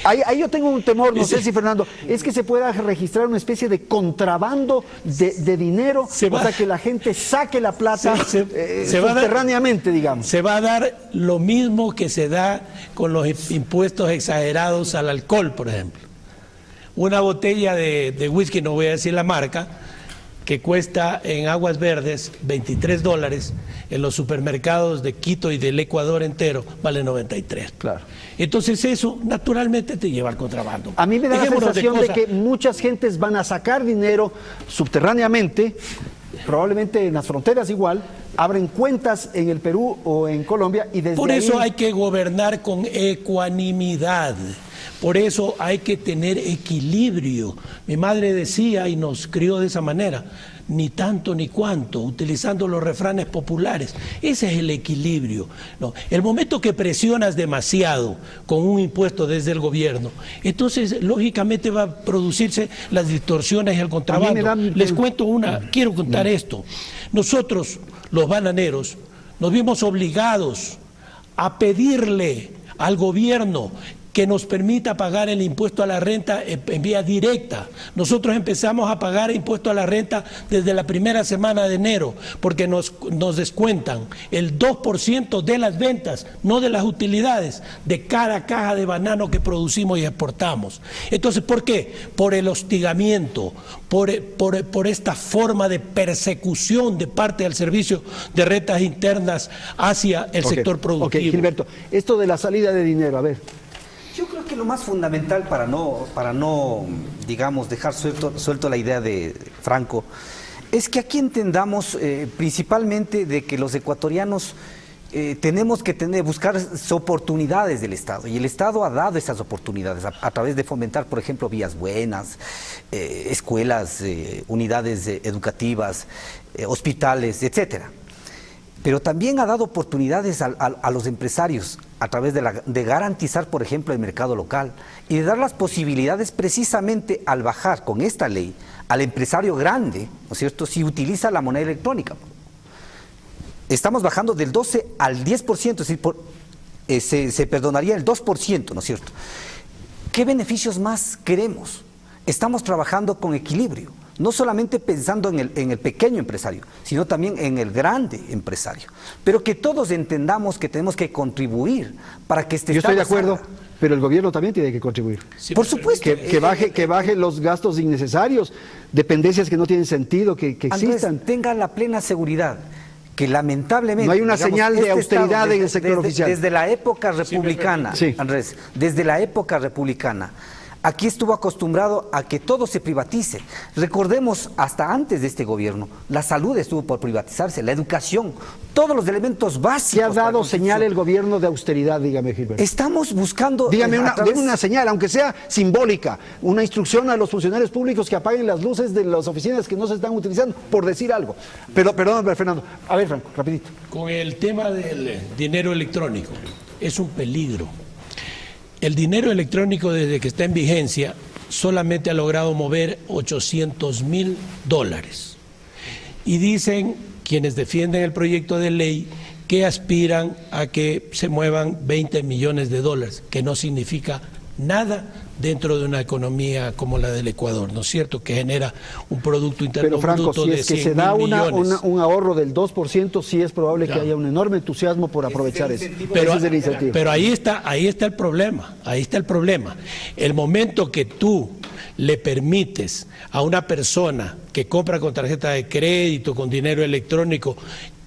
ahí yo tengo un temor, no sé si Fernando, es que se pueda registrar una especie de contrabando de dinero, o sea, que la gente saque la plata subterráneamente, digamos. Se va a dar lo mismo que se da con los impuestos exagerados al alcohol, por ejemplo. Una botella de whisky, no voy a decir la marca, que cuesta en Aguas Verdes $23, en los supermercados de Quito y del Ecuador entero vale 93. Claro. Entonces eso naturalmente te lleva al contrabando. A mí me da la sensación de que muchas gentes van a sacar dinero subterráneamente, probablemente en las fronteras igual, abren cuentas en el Perú o en Colombia y desde Por eso ahí... hay que gobernar con ecuanimidad. Por eso hay que tener equilibrio. Mi madre decía y nos crió de esa manera, ni tanto ni cuanto, utilizando los refranes populares. Ese es el equilibrio. No, el momento que presionas demasiado con un impuesto desde el gobierno, entonces lógicamente va a producirse las distorsiones y el contrabando. Les cuento quiero contar esto. Nosotros, los bananeros, nos vimos obligados a pedirle al gobierno que nos permita pagar el impuesto a la renta en vía directa. Nosotros empezamos a pagar impuesto a la renta desde la primera semana de enero, porque nos descuentan el 2% de las ventas, no de las utilidades, de cada caja de banano que producimos y exportamos. Entonces, ¿por qué? Por el hostigamiento, por esta forma de persecución de parte del Servicio de Rentas Internas hacia el sector productivo. Ok, Gilberto, esto de la salida de dinero, a ver. Yo creo que lo más fundamental para no digamos, dejar suelto la idea de Franco, es que aquí entendamos principalmente de que los ecuatorianos tenemos que buscar oportunidades del Estado, y el Estado ha dado esas oportunidades a través de fomentar, por ejemplo, vías buenas, escuelas, unidades educativas, hospitales, etcétera. Pero también ha dado oportunidades a los empresarios a través de garantizar, por ejemplo, el mercado local y de dar las posibilidades precisamente al bajar con esta ley al empresario grande, ¿no es cierto?, si utiliza la moneda electrónica. Estamos bajando del 12 al 10%, es decir, se perdonaría el 2%, ¿no es cierto? ¿Qué beneficios más queremos? Estamos trabajando con equilibrio. No solamente pensando en el pequeño empresario, sino también en el grande empresario. Pero que todos entendamos que tenemos que contribuir para que este Yo estoy de Estado acuerdo, pero el gobierno también tiene que contribuir. Sí, por supuesto. Que baje los gastos innecesarios, dependencias que no tienen sentido, que existan. Andrés, tenga la plena seguridad que lamentablemente... No hay una señal de austeridad en el sector oficial. Desde la época republicana, sí. Andrés, desde la época republicana, aquí estuvo acostumbrado a que todo se privatice. Recordemos, hasta antes de este gobierno, la salud estuvo por privatizarse, la educación, todos los elementos básicos. ¿Qué ha dado señal el gobierno de austeridad, dígame, Gilberto? Estamos buscando... Dígame una señal, aunque sea simbólica, una instrucción a los funcionarios públicos que apaguen las luces de las oficinas que no se están utilizando, por decir algo. Pero, perdón, Fernando. A ver, Franco, rapidito. Con el tema del dinero electrónico, es un peligro. El dinero electrónico, desde que está en vigencia, solamente ha logrado mover $800.000. Y dicen quienes defienden el proyecto de ley que aspiran a que se muevan $20 millones, que no significa nada dentro de una economía como la del Ecuador, ¿no es cierto?, que genera un Producto Interno Pero Franco, Bruto si de es que 100.000 se da millones. un ahorro del 2%, sí es probable Claro. que haya un enorme entusiasmo por aprovechar eso. Pero, ese es el incentivo. pero ahí está el problema, El momento que tú le permites a una persona que compra con tarjeta de crédito, con dinero electrónico,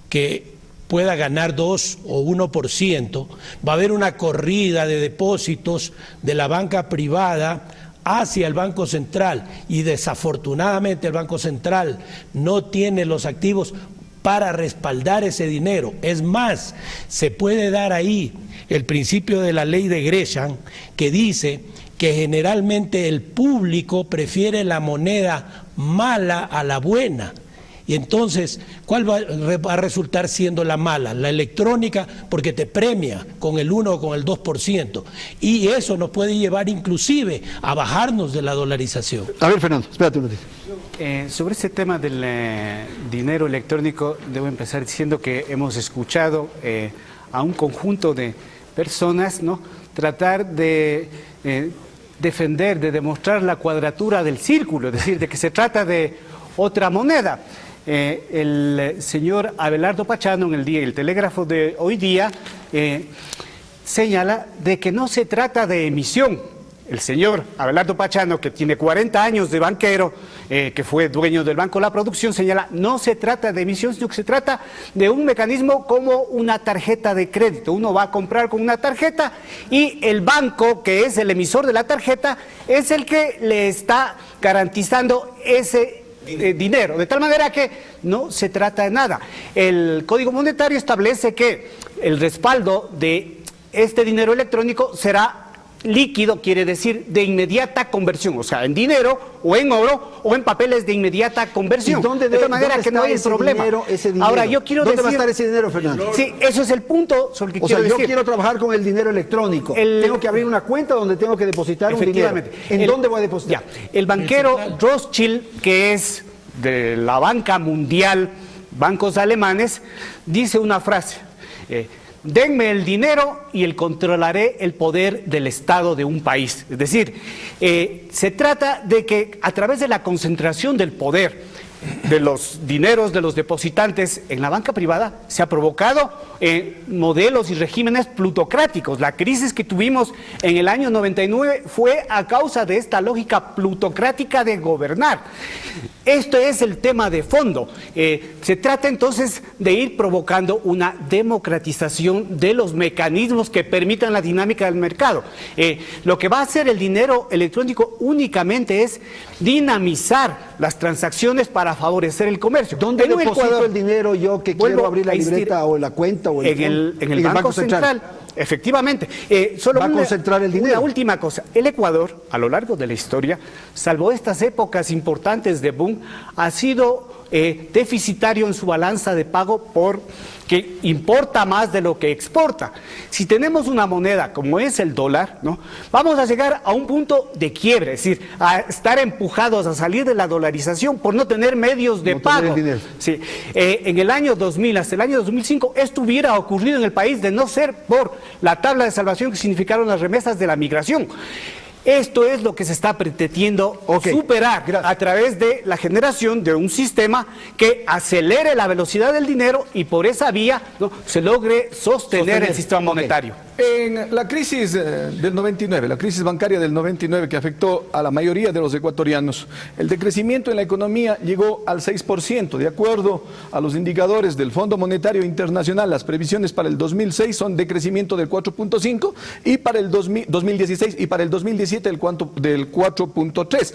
que pueda ganar 2 o 1%, va a haber una corrida de depósitos de la banca privada hacia el Banco Central y desafortunadamente el Banco Central no tiene los activos para respaldar ese dinero. Es más, se puede dar ahí el principio de la ley de Gresham, que dice que generalmente el público prefiere la moneda mala a la buena. Y entonces, ¿cuál va a resultar siendo la mala? La electrónica, porque te premia con el 1 o con el 2%. Y eso nos puede llevar inclusive a bajarnos de la dolarización. A ver, Fernando, espérate un ratito. Sobre este tema del dinero electrónico, debo empezar diciendo que hemos escuchado a un conjunto de personas, ¿no?, tratar de defender, de demostrar la cuadratura del círculo, es decir, de que se trata de otra moneda. El señor Abelardo Pachano en el Telégrafo de hoy día señala de que no se trata de emisión. El señor Abelardo Pachano, que tiene 40 años de banquero, que fue dueño del Banco La Producción, señala, no se trata de emisión, sino que se trata de un mecanismo como una tarjeta de crédito. Uno va a comprar con una tarjeta y el banco, que es el emisor de la tarjeta, es el que le está garantizando ese dinero, de tal manera que no se trata de nada. El Código Monetario establece que el respaldo de este dinero electrónico será líquido, quiere decir de inmediata conversión, o sea, en dinero o en oro o en papeles de inmediata conversión. ¿Dónde, de tal manera que no hay problema. Ese dinero? Ahora, yo quiero ¿Dónde decir, va a estar ese dinero, Fernando? Sí, eso es el punto sobre el que quiero yo decir. quiero trabajar con el dinero electrónico. Tengo que abrir una cuenta donde tengo que depositar un dinero. ¿En dónde voy a depositar? Ya, el banquero Rothschild, que es de la banca mundial, bancos alemanes, dice una frase: denme el dinero y controlaré el poder del Estado de un país. Es decir, se trata de que a través de la concentración del poder de los dineros de los depositantes en la banca privada se ha provocado modelos y regímenes plutocráticos. La crisis que tuvimos en el año 99 fue a causa de esta lógica plutocrática de gobernar. Esto es el tema de fondo. Se trata entonces de ir provocando una democratización de los mecanismos que permitan la dinámica del mercado. Lo que va a hacer el dinero electrónico únicamente es dinamizar las transacciones para favorecer el comercio. ¿Dónde deposito el dinero yo que quiero abrir la libreta o la cuenta o en el Banco Central? Efectivamente. Solo va a concentrar el dinero. Una última cosa. El Ecuador, a lo largo de la historia, salvo estas épocas importantes de boom, ha sido deficitario en su balanza de pago porque importa más de lo que exporta. Si tenemos una moneda como es el dólar, ¿no?, vamos a llegar a un punto de quiebre, es decir, a estar empujados a salir de la dolarización por no tener medios de pago. Sí. En el año 2000 hasta el año 2005 esto hubiera ocurrido en el país de no ser por la tabla de salvación que significaron las remesas de la migración. Esto es lo que se está pretendiendo superar a través de la generación de un sistema que acelere la velocidad del dinero y por esa vía, ¿no?, se logre sostener el sistema monetario. En la crisis del 99, la crisis bancaria del 99 que afectó a la mayoría de los ecuatorianos, el decrecimiento en la economía llegó al 6%. De acuerdo a los indicadores del Fondo Monetario Internacional, las previsiones para el 2006 son de crecimiento del 4.5 y para el 2016 y para el 2017 del 4.3.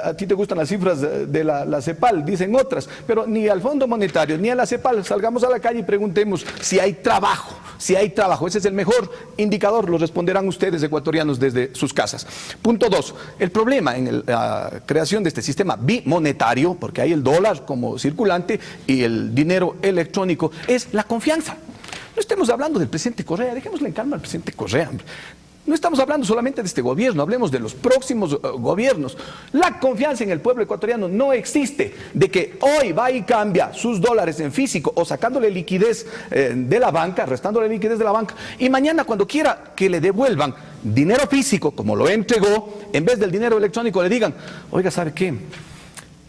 A ti te gustan las cifras de la CEPAL, dicen otras, pero ni al Fondo Monetario ni a la CEPAL salgamos a la calle y preguntemos si hay trabajo. Si hay trabajo, ese es el mejor indicador, lo responderán ustedes ecuatorianos desde sus casas. Punto 2, el problema en la creación de este sistema bimonetario, porque hay el dólar como circulante y el dinero electrónico, es la confianza. No estemos hablando del presidente Correa, dejémosle en calma al presidente Correa, hombre. No estamos hablando solamente de este gobierno, hablemos de los próximos gobiernos. La confianza en el pueblo ecuatoriano no existe de que hoy va y cambia sus dólares en físico o sacándole liquidez de la banca, restándole liquidez de la banca, y mañana cuando quiera que le devuelvan dinero físico, como lo entregó, en vez del dinero electrónico le digan: oiga, ¿sabe qué?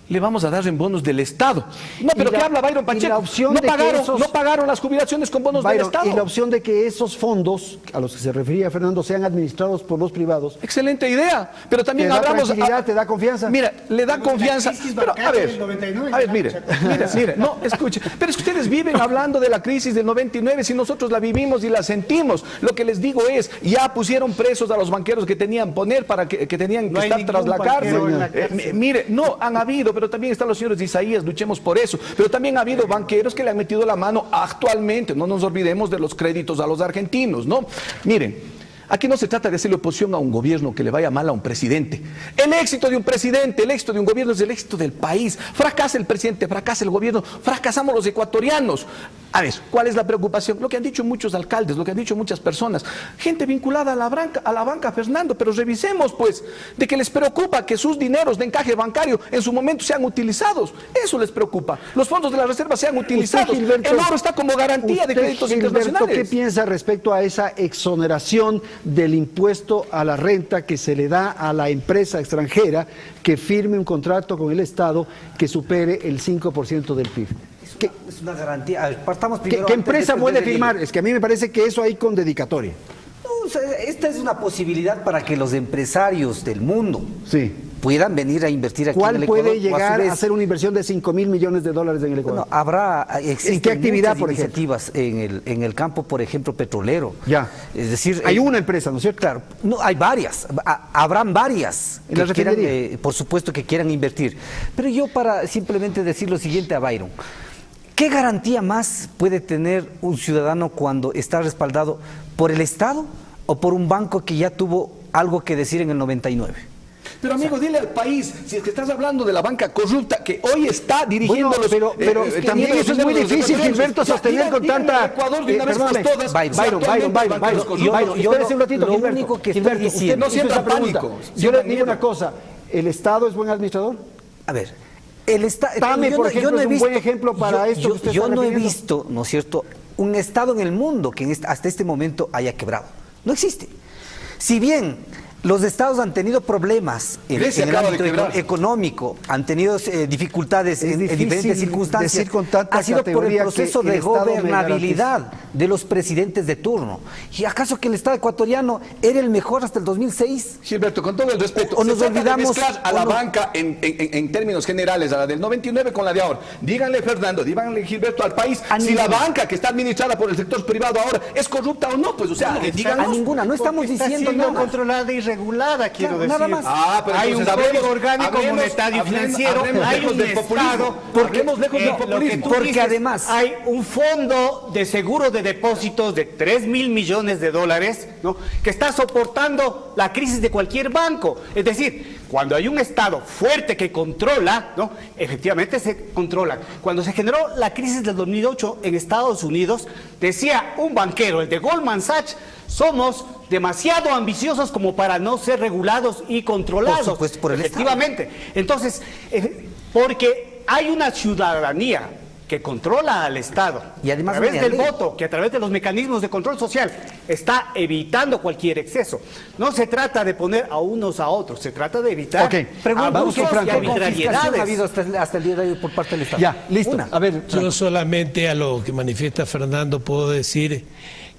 le vamos a dar en bonos del Estado. No, pero ¿qué habla Byron Pacheco? la opción no, de que pagaron, no pagaron las jubilaciones con bonos del Estado. Y la opción de que esos fondos a los que se refería Fernando sean administrados por los privados. Excelente idea, pero también hablamos... ¿Te da confianza? Mira, le da confianza. Pero, a ver, mire, no, escuche. Pero es que ustedes viven hablando de la crisis del 99 si nosotros la vivimos y la sentimos. Lo que les digo es, ya pusieron presos a los banqueros que tenían que tenían que estar tras la cárcel. Mire, no, han habido, pero también están los señores de Isaías, luchemos por eso. Pero también ha habido banqueros que le han metido la mano actualmente. No nos olvidemos de los créditos a los argentinos, ¿no? Miren. Aquí no se trata de hacerle oposición a un gobierno que le vaya mal a un presidente. El éxito de un presidente, el éxito de un gobierno es el éxito del país. Fracasa el presidente, fracasa el gobierno, fracasamos los ecuatorianos. A ver, ¿cuál es la preocupación? Lo que han dicho muchos alcaldes, lo que han dicho muchas personas. Gente vinculada a la banca, Fernando, pero revisemos pues, de que les preocupa que sus dineros de encaje bancario en su momento sean utilizados. Eso les preocupa. Los fondos de la reserva sean utilizados. Usted, Gilberto, el oro está como garantía de créditos internacionales. ¿Qué piensa respecto a esa exoneración del impuesto a la renta que se le da a la empresa extranjera que firme un contrato con el Estado que supere el 5% del PIB? Es una garantía. A ver, partamos primero. ¿Qué empresa puede firmar? Es que a mí me parece que eso hay con dedicatoria. No, o sea, esta es una posibilidad para que los empresarios del mundo puedan venir a invertir aquí en el Ecuador. ¿Cuál puede llegar a hacer una inversión de $5.000 millones en el Ecuador? Bueno, ¿en qué actividad, por iniciativas en el campo, por ejemplo, petrolero? Ya. Es decir, hay una empresa, ¿no es cierto? Claro, no, hay varias. Habrán varias en la refinería. por supuesto que quieran invertir. Pero yo para simplemente decir lo siguiente a Byron. ¿Qué garantía más puede tener un ciudadano cuando está respaldado por el Estado o por un banco que ya tuvo algo que decir en el 99? Pero amigo, dile al país, si es que estás hablando de la banca corrupta que hoy está dirigiendo pero es que también eso es muy difícil, Gilberto, sostener con tanta... Ecuador de una vez por todas. Byron, espérese un ratito, lo único que estoy diciendo... No sienta pánico. Yo le digo una cosa, ¿el Estado es buen administrador? A ver, el Estado... TAME, por ejemplo, es un buen ejemplo para esto que usted está Yo no he refiriendo. visto, ¿no es cierto?, un Estado en el mundo que hasta este momento haya quebrado. No existe. Si bien los estados han tenido problemas en el ámbito económico, han tenido dificultades en diferentes circunstancias, ha sido por el proceso de gobernabilidad de los presidentes de turno. ¿Y acaso que el Estado ecuatoriano era el mejor hasta el 2006? Gilberto, con todo el respeto, o nos olvidamos de mezclar a la banca en términos generales, a la del 99 con la de ahora. Díganle, Fernando, díganle, Gilberto, al país, si la banca que está administrada por el sector privado ahora es corrupta o no, pues o sea, díganos. A ninguna, no estamos diciendo nada. Controlada y regulada, quiero decir. Nada más. Pero hay un código orgánico monetario y financiero, hay un Estado, porque además hay un fondo de seguro de depósitos de $3.000 millones, ¿no?, que está soportando la crisis de cualquier banco. Es decir, cuando hay un Estado fuerte que controla, ¿no?, efectivamente se controla. Cuando se generó la crisis del 2008 en Estados Unidos, decía un banquero, el de Goldman Sachs, somos demasiado ambiciosos como para no ser regulados y controlados. Por supuesto, por el efectivamente. Estado. Entonces, porque hay una ciudadanía que controla al Estado, y además a través del voto, que a través de los mecanismos de control social está evitando cualquier exceso. No se trata de poner a unos a otros, se trata de evitar abusos y arbitrariedades. Ha habido hasta el día de hoy por parte del Estado. Ya, listo. A ver, yo solamente a lo que manifiesta Fernando puedo decir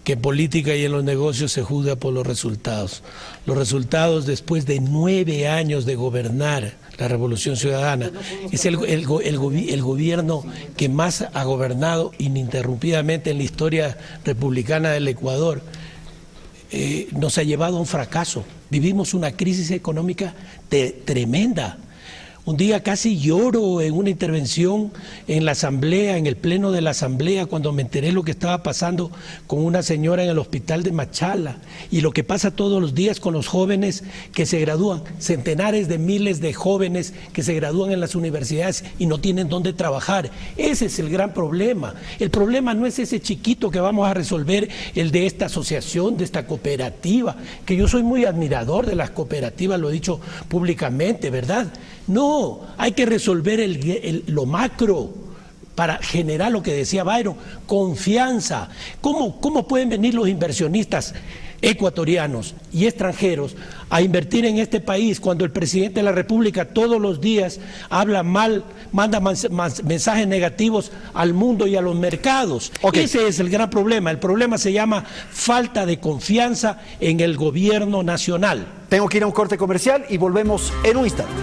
que en política y en los negocios se juzga por los resultados. Los resultados después de 9 años de gobernar la Revolución Ciudadana es el gobierno que más ha gobernado ininterrumpidamente en la historia republicana del Ecuador. Nos ha llevado a un fracaso. Vivimos una crisis económica tremenda. Un día casi lloro en una intervención en la asamblea, en el pleno de la asamblea, cuando me enteré lo que estaba pasando con una señora en el hospital de Machala y lo que pasa todos los días con los jóvenes que se gradúan, centenares de miles de jóvenes que se gradúan en las universidades y no tienen dónde trabajar. Ese es el gran problema. El problema no es ese chiquito que vamos a resolver, el de esta asociación, de esta cooperativa, que yo soy muy admirador de las cooperativas, lo he dicho públicamente, ¿verdad? No, hay que resolver lo macro para generar lo que decía Byron, confianza. ¿Cómo pueden venir los inversionistas ecuatorianos y extranjeros a invertir en este país cuando el presidente de la República todos los días habla mal, manda mensajes negativos al mundo y a los mercados. Ese es el gran problema. El problema se llama falta de confianza en el gobierno nacional. Tengo que ir a un corte comercial y volvemos en un instante.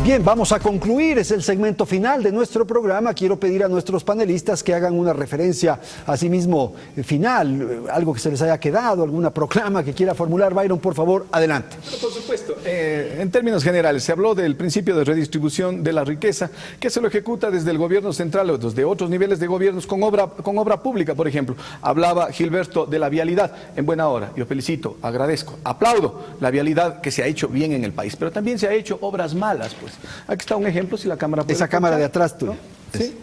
Bien, vamos a concluir, es el segmento final de nuestro programa. Quiero pedir a nuestros panelistas que hagan una referencia a sí mismo final, algo que se les haya quedado, alguna proclama que quiera formular. Byron, por favor, adelante. Pero por supuesto, en términos generales, se habló del principio de redistribución de la riqueza, que se lo ejecuta desde el gobierno central o desde otros niveles de gobiernos con obra pública, por ejemplo. Hablaba Gilberto de la vialidad en buena hora. Yo felicito, agradezco, aplaudo la vialidad que se ha hecho bien en el país, pero también se ha hecho obras malas, pues. Aquí está un ejemplo, si la cámara puede. Esa cámara de atrás tuya. ¿No? Sí.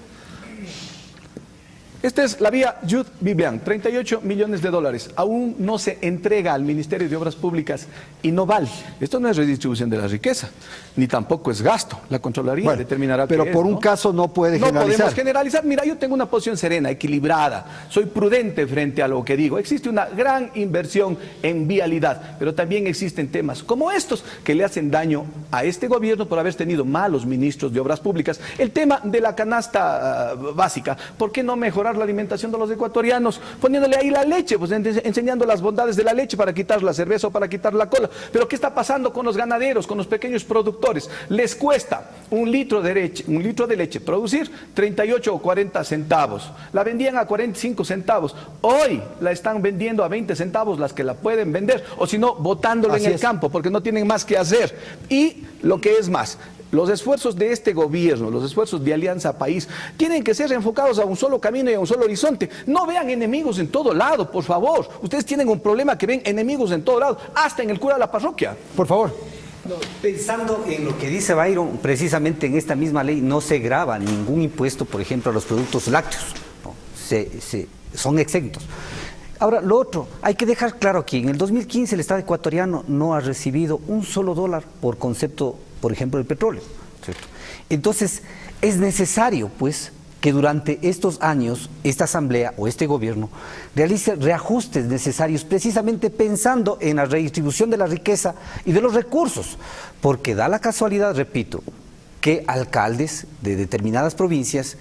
Esta es la vía Jude Vivian, 38 millones de dólares. Aún no se entrega al Ministerio de Obras Públicas y no vale. Esto no es redistribución de la riqueza, ni tampoco es gasto. La Contraloría determinará pero qué por es, un ¿no? caso no puede No generalizar. podemos generalizar. Mira, yo tengo una posición serena, equilibrada. Soy prudente frente a lo que digo. Existe una gran inversión en vialidad, pero también existen temas como estos que le hacen daño a este gobierno por haber tenido malos ministros de Obras Públicas. El tema de la canasta básica. ¿Por qué no mejorar la alimentación de los ecuatorianos? Poniéndole ahí la leche, pues enseñando las bondades de la leche para quitar la cerveza o para quitar la cola. Pero ¿qué está pasando con los ganaderos, con los pequeños productores? Les cuesta un litro de leche producir 38 o 40 centavos. La vendían a 45 centavos. Hoy la están vendiendo a 20 centavos las que la pueden vender, o si no, botándola en el campo porque no tienen más que hacer. Y lo que es más, los esfuerzos de este gobierno, los esfuerzos de Alianza País, tienen que ser enfocados a un solo camino y a un solo horizonte. No vean enemigos en todo lado, por favor. Ustedes tienen un problema que ven enemigos en todo lado, hasta en el cura de la parroquia. Por favor. No, pensando en lo que dice Byron, precisamente en esta misma ley no se grava ningún impuesto, por ejemplo, a los productos lácteos. ¿No? Son exentos. Ahora, lo otro, hay que dejar claro aquí, en el 2015 el Estado ecuatoriano no ha recibido un solo dólar por concepto, por ejemplo, del petróleo, ¿cierto? Entonces, es necesario, pues, que durante estos años esta asamblea o este gobierno realice reajustes necesarios precisamente pensando en la redistribución de la riqueza y de los recursos, porque da la casualidad, repito, que alcaldes de determinadas provincias,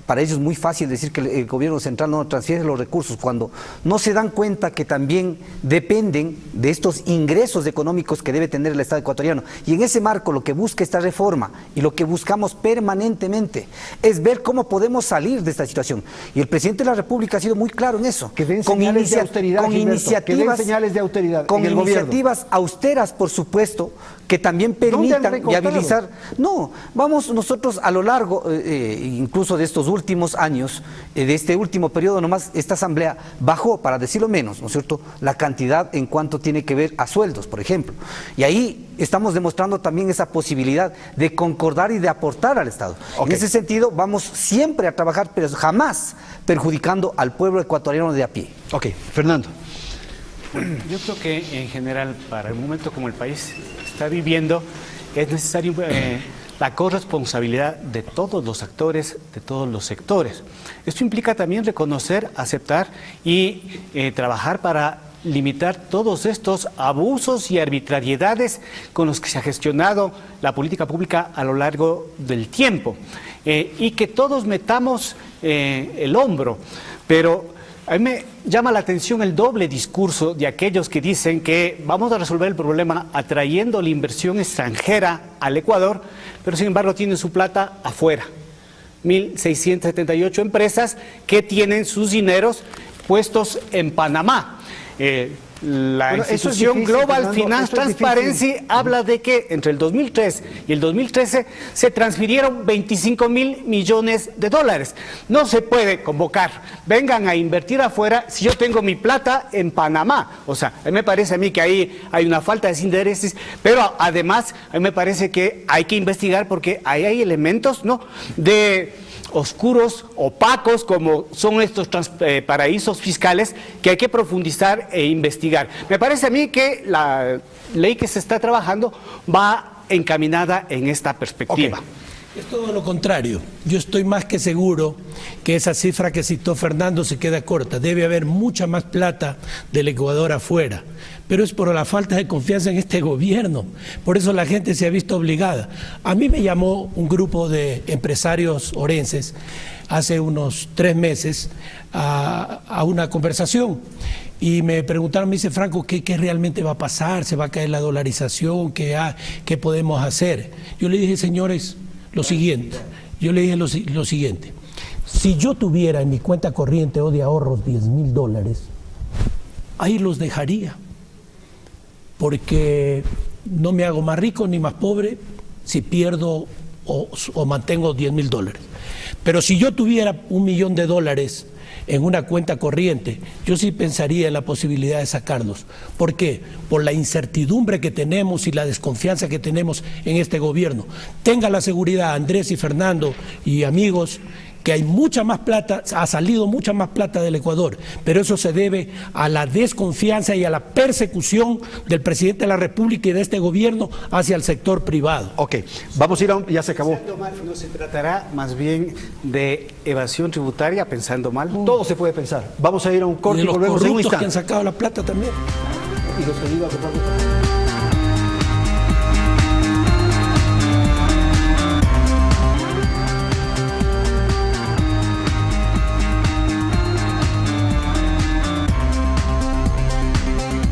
para ellos es muy fácil decir que el gobierno central no transfiere los recursos cuando no se dan cuenta que también dependen de estos ingresos económicos que debe tener el Estado ecuatoriano. Y en ese marco lo que busca esta reforma y lo que buscamos permanentemente es ver cómo podemos salir de esta situación. Y el presidente de la República ha sido muy claro en eso. Que den señales de austeridad, con Gilberto, que den señales de austeridad con en el gobierno. iniciativas austeras, por supuesto, que también permitan viabilizar. No, vamos nosotros a lo largo, incluso de estos últimos años, de este último periodo nomás, esta asamblea bajó, para decirlo menos, ¿no es cierto?, la cantidad en cuanto tiene que ver a sueldos, por ejemplo. Y ahí estamos demostrando también esa posibilidad de concordar y de aportar al Estado. En ese sentido, vamos siempre a trabajar, pero jamás perjudicando al pueblo ecuatoriano de a pie. Ok, Fernando. Bueno, yo creo que en general, para el momento como el país está viviendo, es necesario la corresponsabilidad de todos los actores, de todos los sectores. Esto implica también reconocer, aceptar y trabajar para limitar todos estos abusos y arbitrariedades con los que se ha gestionado la política pública a lo largo del tiempo, y que todos metamos el hombro. Pero a mí me llama la atención el doble discurso de aquellos que dicen que vamos a resolver el problema atrayendo la inversión extranjera al Ecuador, pero sin embargo tienen su plata afuera. 1.678 empresas que tienen sus dineros puestos en Panamá. La institución Global Finance Transparency habla de que entre el 2003 y el 2013 se transfirieron 25.000 millones de dólares. No se puede convocar, vengan a invertir afuera si yo tengo mi plata en Panamá. O sea, a mí me parece a mí que ahí hay una falta de intereses, pero además a mí me parece que hay que investigar porque ahí hay elementos, ¿no?, de oscuros, opacos, como son estos paraísos fiscales, que hay que profundizar e investigar. Me parece a mí que la ley que se está trabajando va encaminada en esta perspectiva. Okay. Es todo lo contrario. Yo estoy más que seguro que esa cifra que citó Fernando se queda corta. Debe haber mucha más plata del Ecuador afuera. Pero es por la falta de confianza en este gobierno. Por eso la gente se ha visto obligada. A mí me llamó un grupo de empresarios orenses hace unos 3 meses a una conversación. Y me preguntaron, me dice Franco, ¿qué realmente va a pasar? ¿Se va a caer la dolarización? ¿Qué podemos hacer? Yo le dije, señores, lo siguiente, si yo tuviera en mi cuenta corriente o de ahorros $10,000, ahí los dejaría, porque no me hago más rico ni más pobre si pierdo o mantengo $10,000. Pero si yo tuviera $1 millón en una cuenta corriente, yo sí pensaría en la posibilidad de sacarlos. ¿Por qué? Por la incertidumbre que tenemos y la desconfianza que tenemos en este gobierno. Tenga la seguridad, Andrés y Fernando y amigos, que hay mucha más plata, ha salido mucha más plata del Ecuador, pero eso se debe a la desconfianza y a la persecución del presidente de la República y de este gobierno hacia el sector privado. Ok, vamos a ir a ya se acabó. Pensando mal, ¿no se tratará más bien de evasión tributaria, pensando mal? Todo se puede pensar. Vamos a ir a un corte Y y los volvemos en un corruptos instante. que han sacado la plata también. Y los que digan que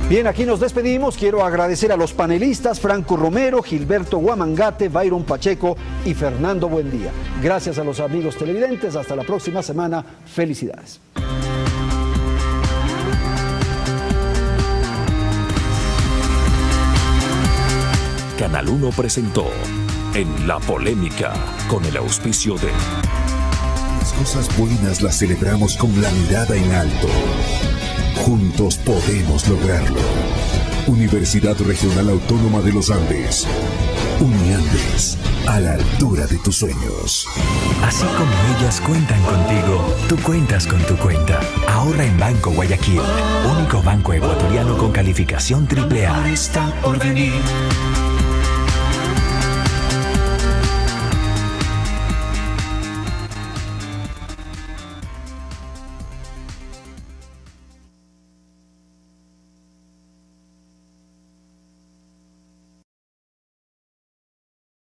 Bien, aquí nos despedimos. Quiero agradecer a los panelistas Franco Romero, Gilberto Guamangate, Byron Pacheco y Fernando Buendía. Gracias a los amigos televidentes. Hasta la próxima semana. Felicidades. Canal 1 presentó En la Polémica, con el auspicio de... Las cosas buenas las celebramos con la mirada en alto. Juntos podemos lograrlo. Universidad Regional Autónoma de los Andes. Uniandes, a la altura de tus sueños. Así como ellas cuentan contigo, tú cuentas con tu cuenta. Ahorra en Banco Guayaquil, único banco ecuatoriano con calificación AAA. Está por venir.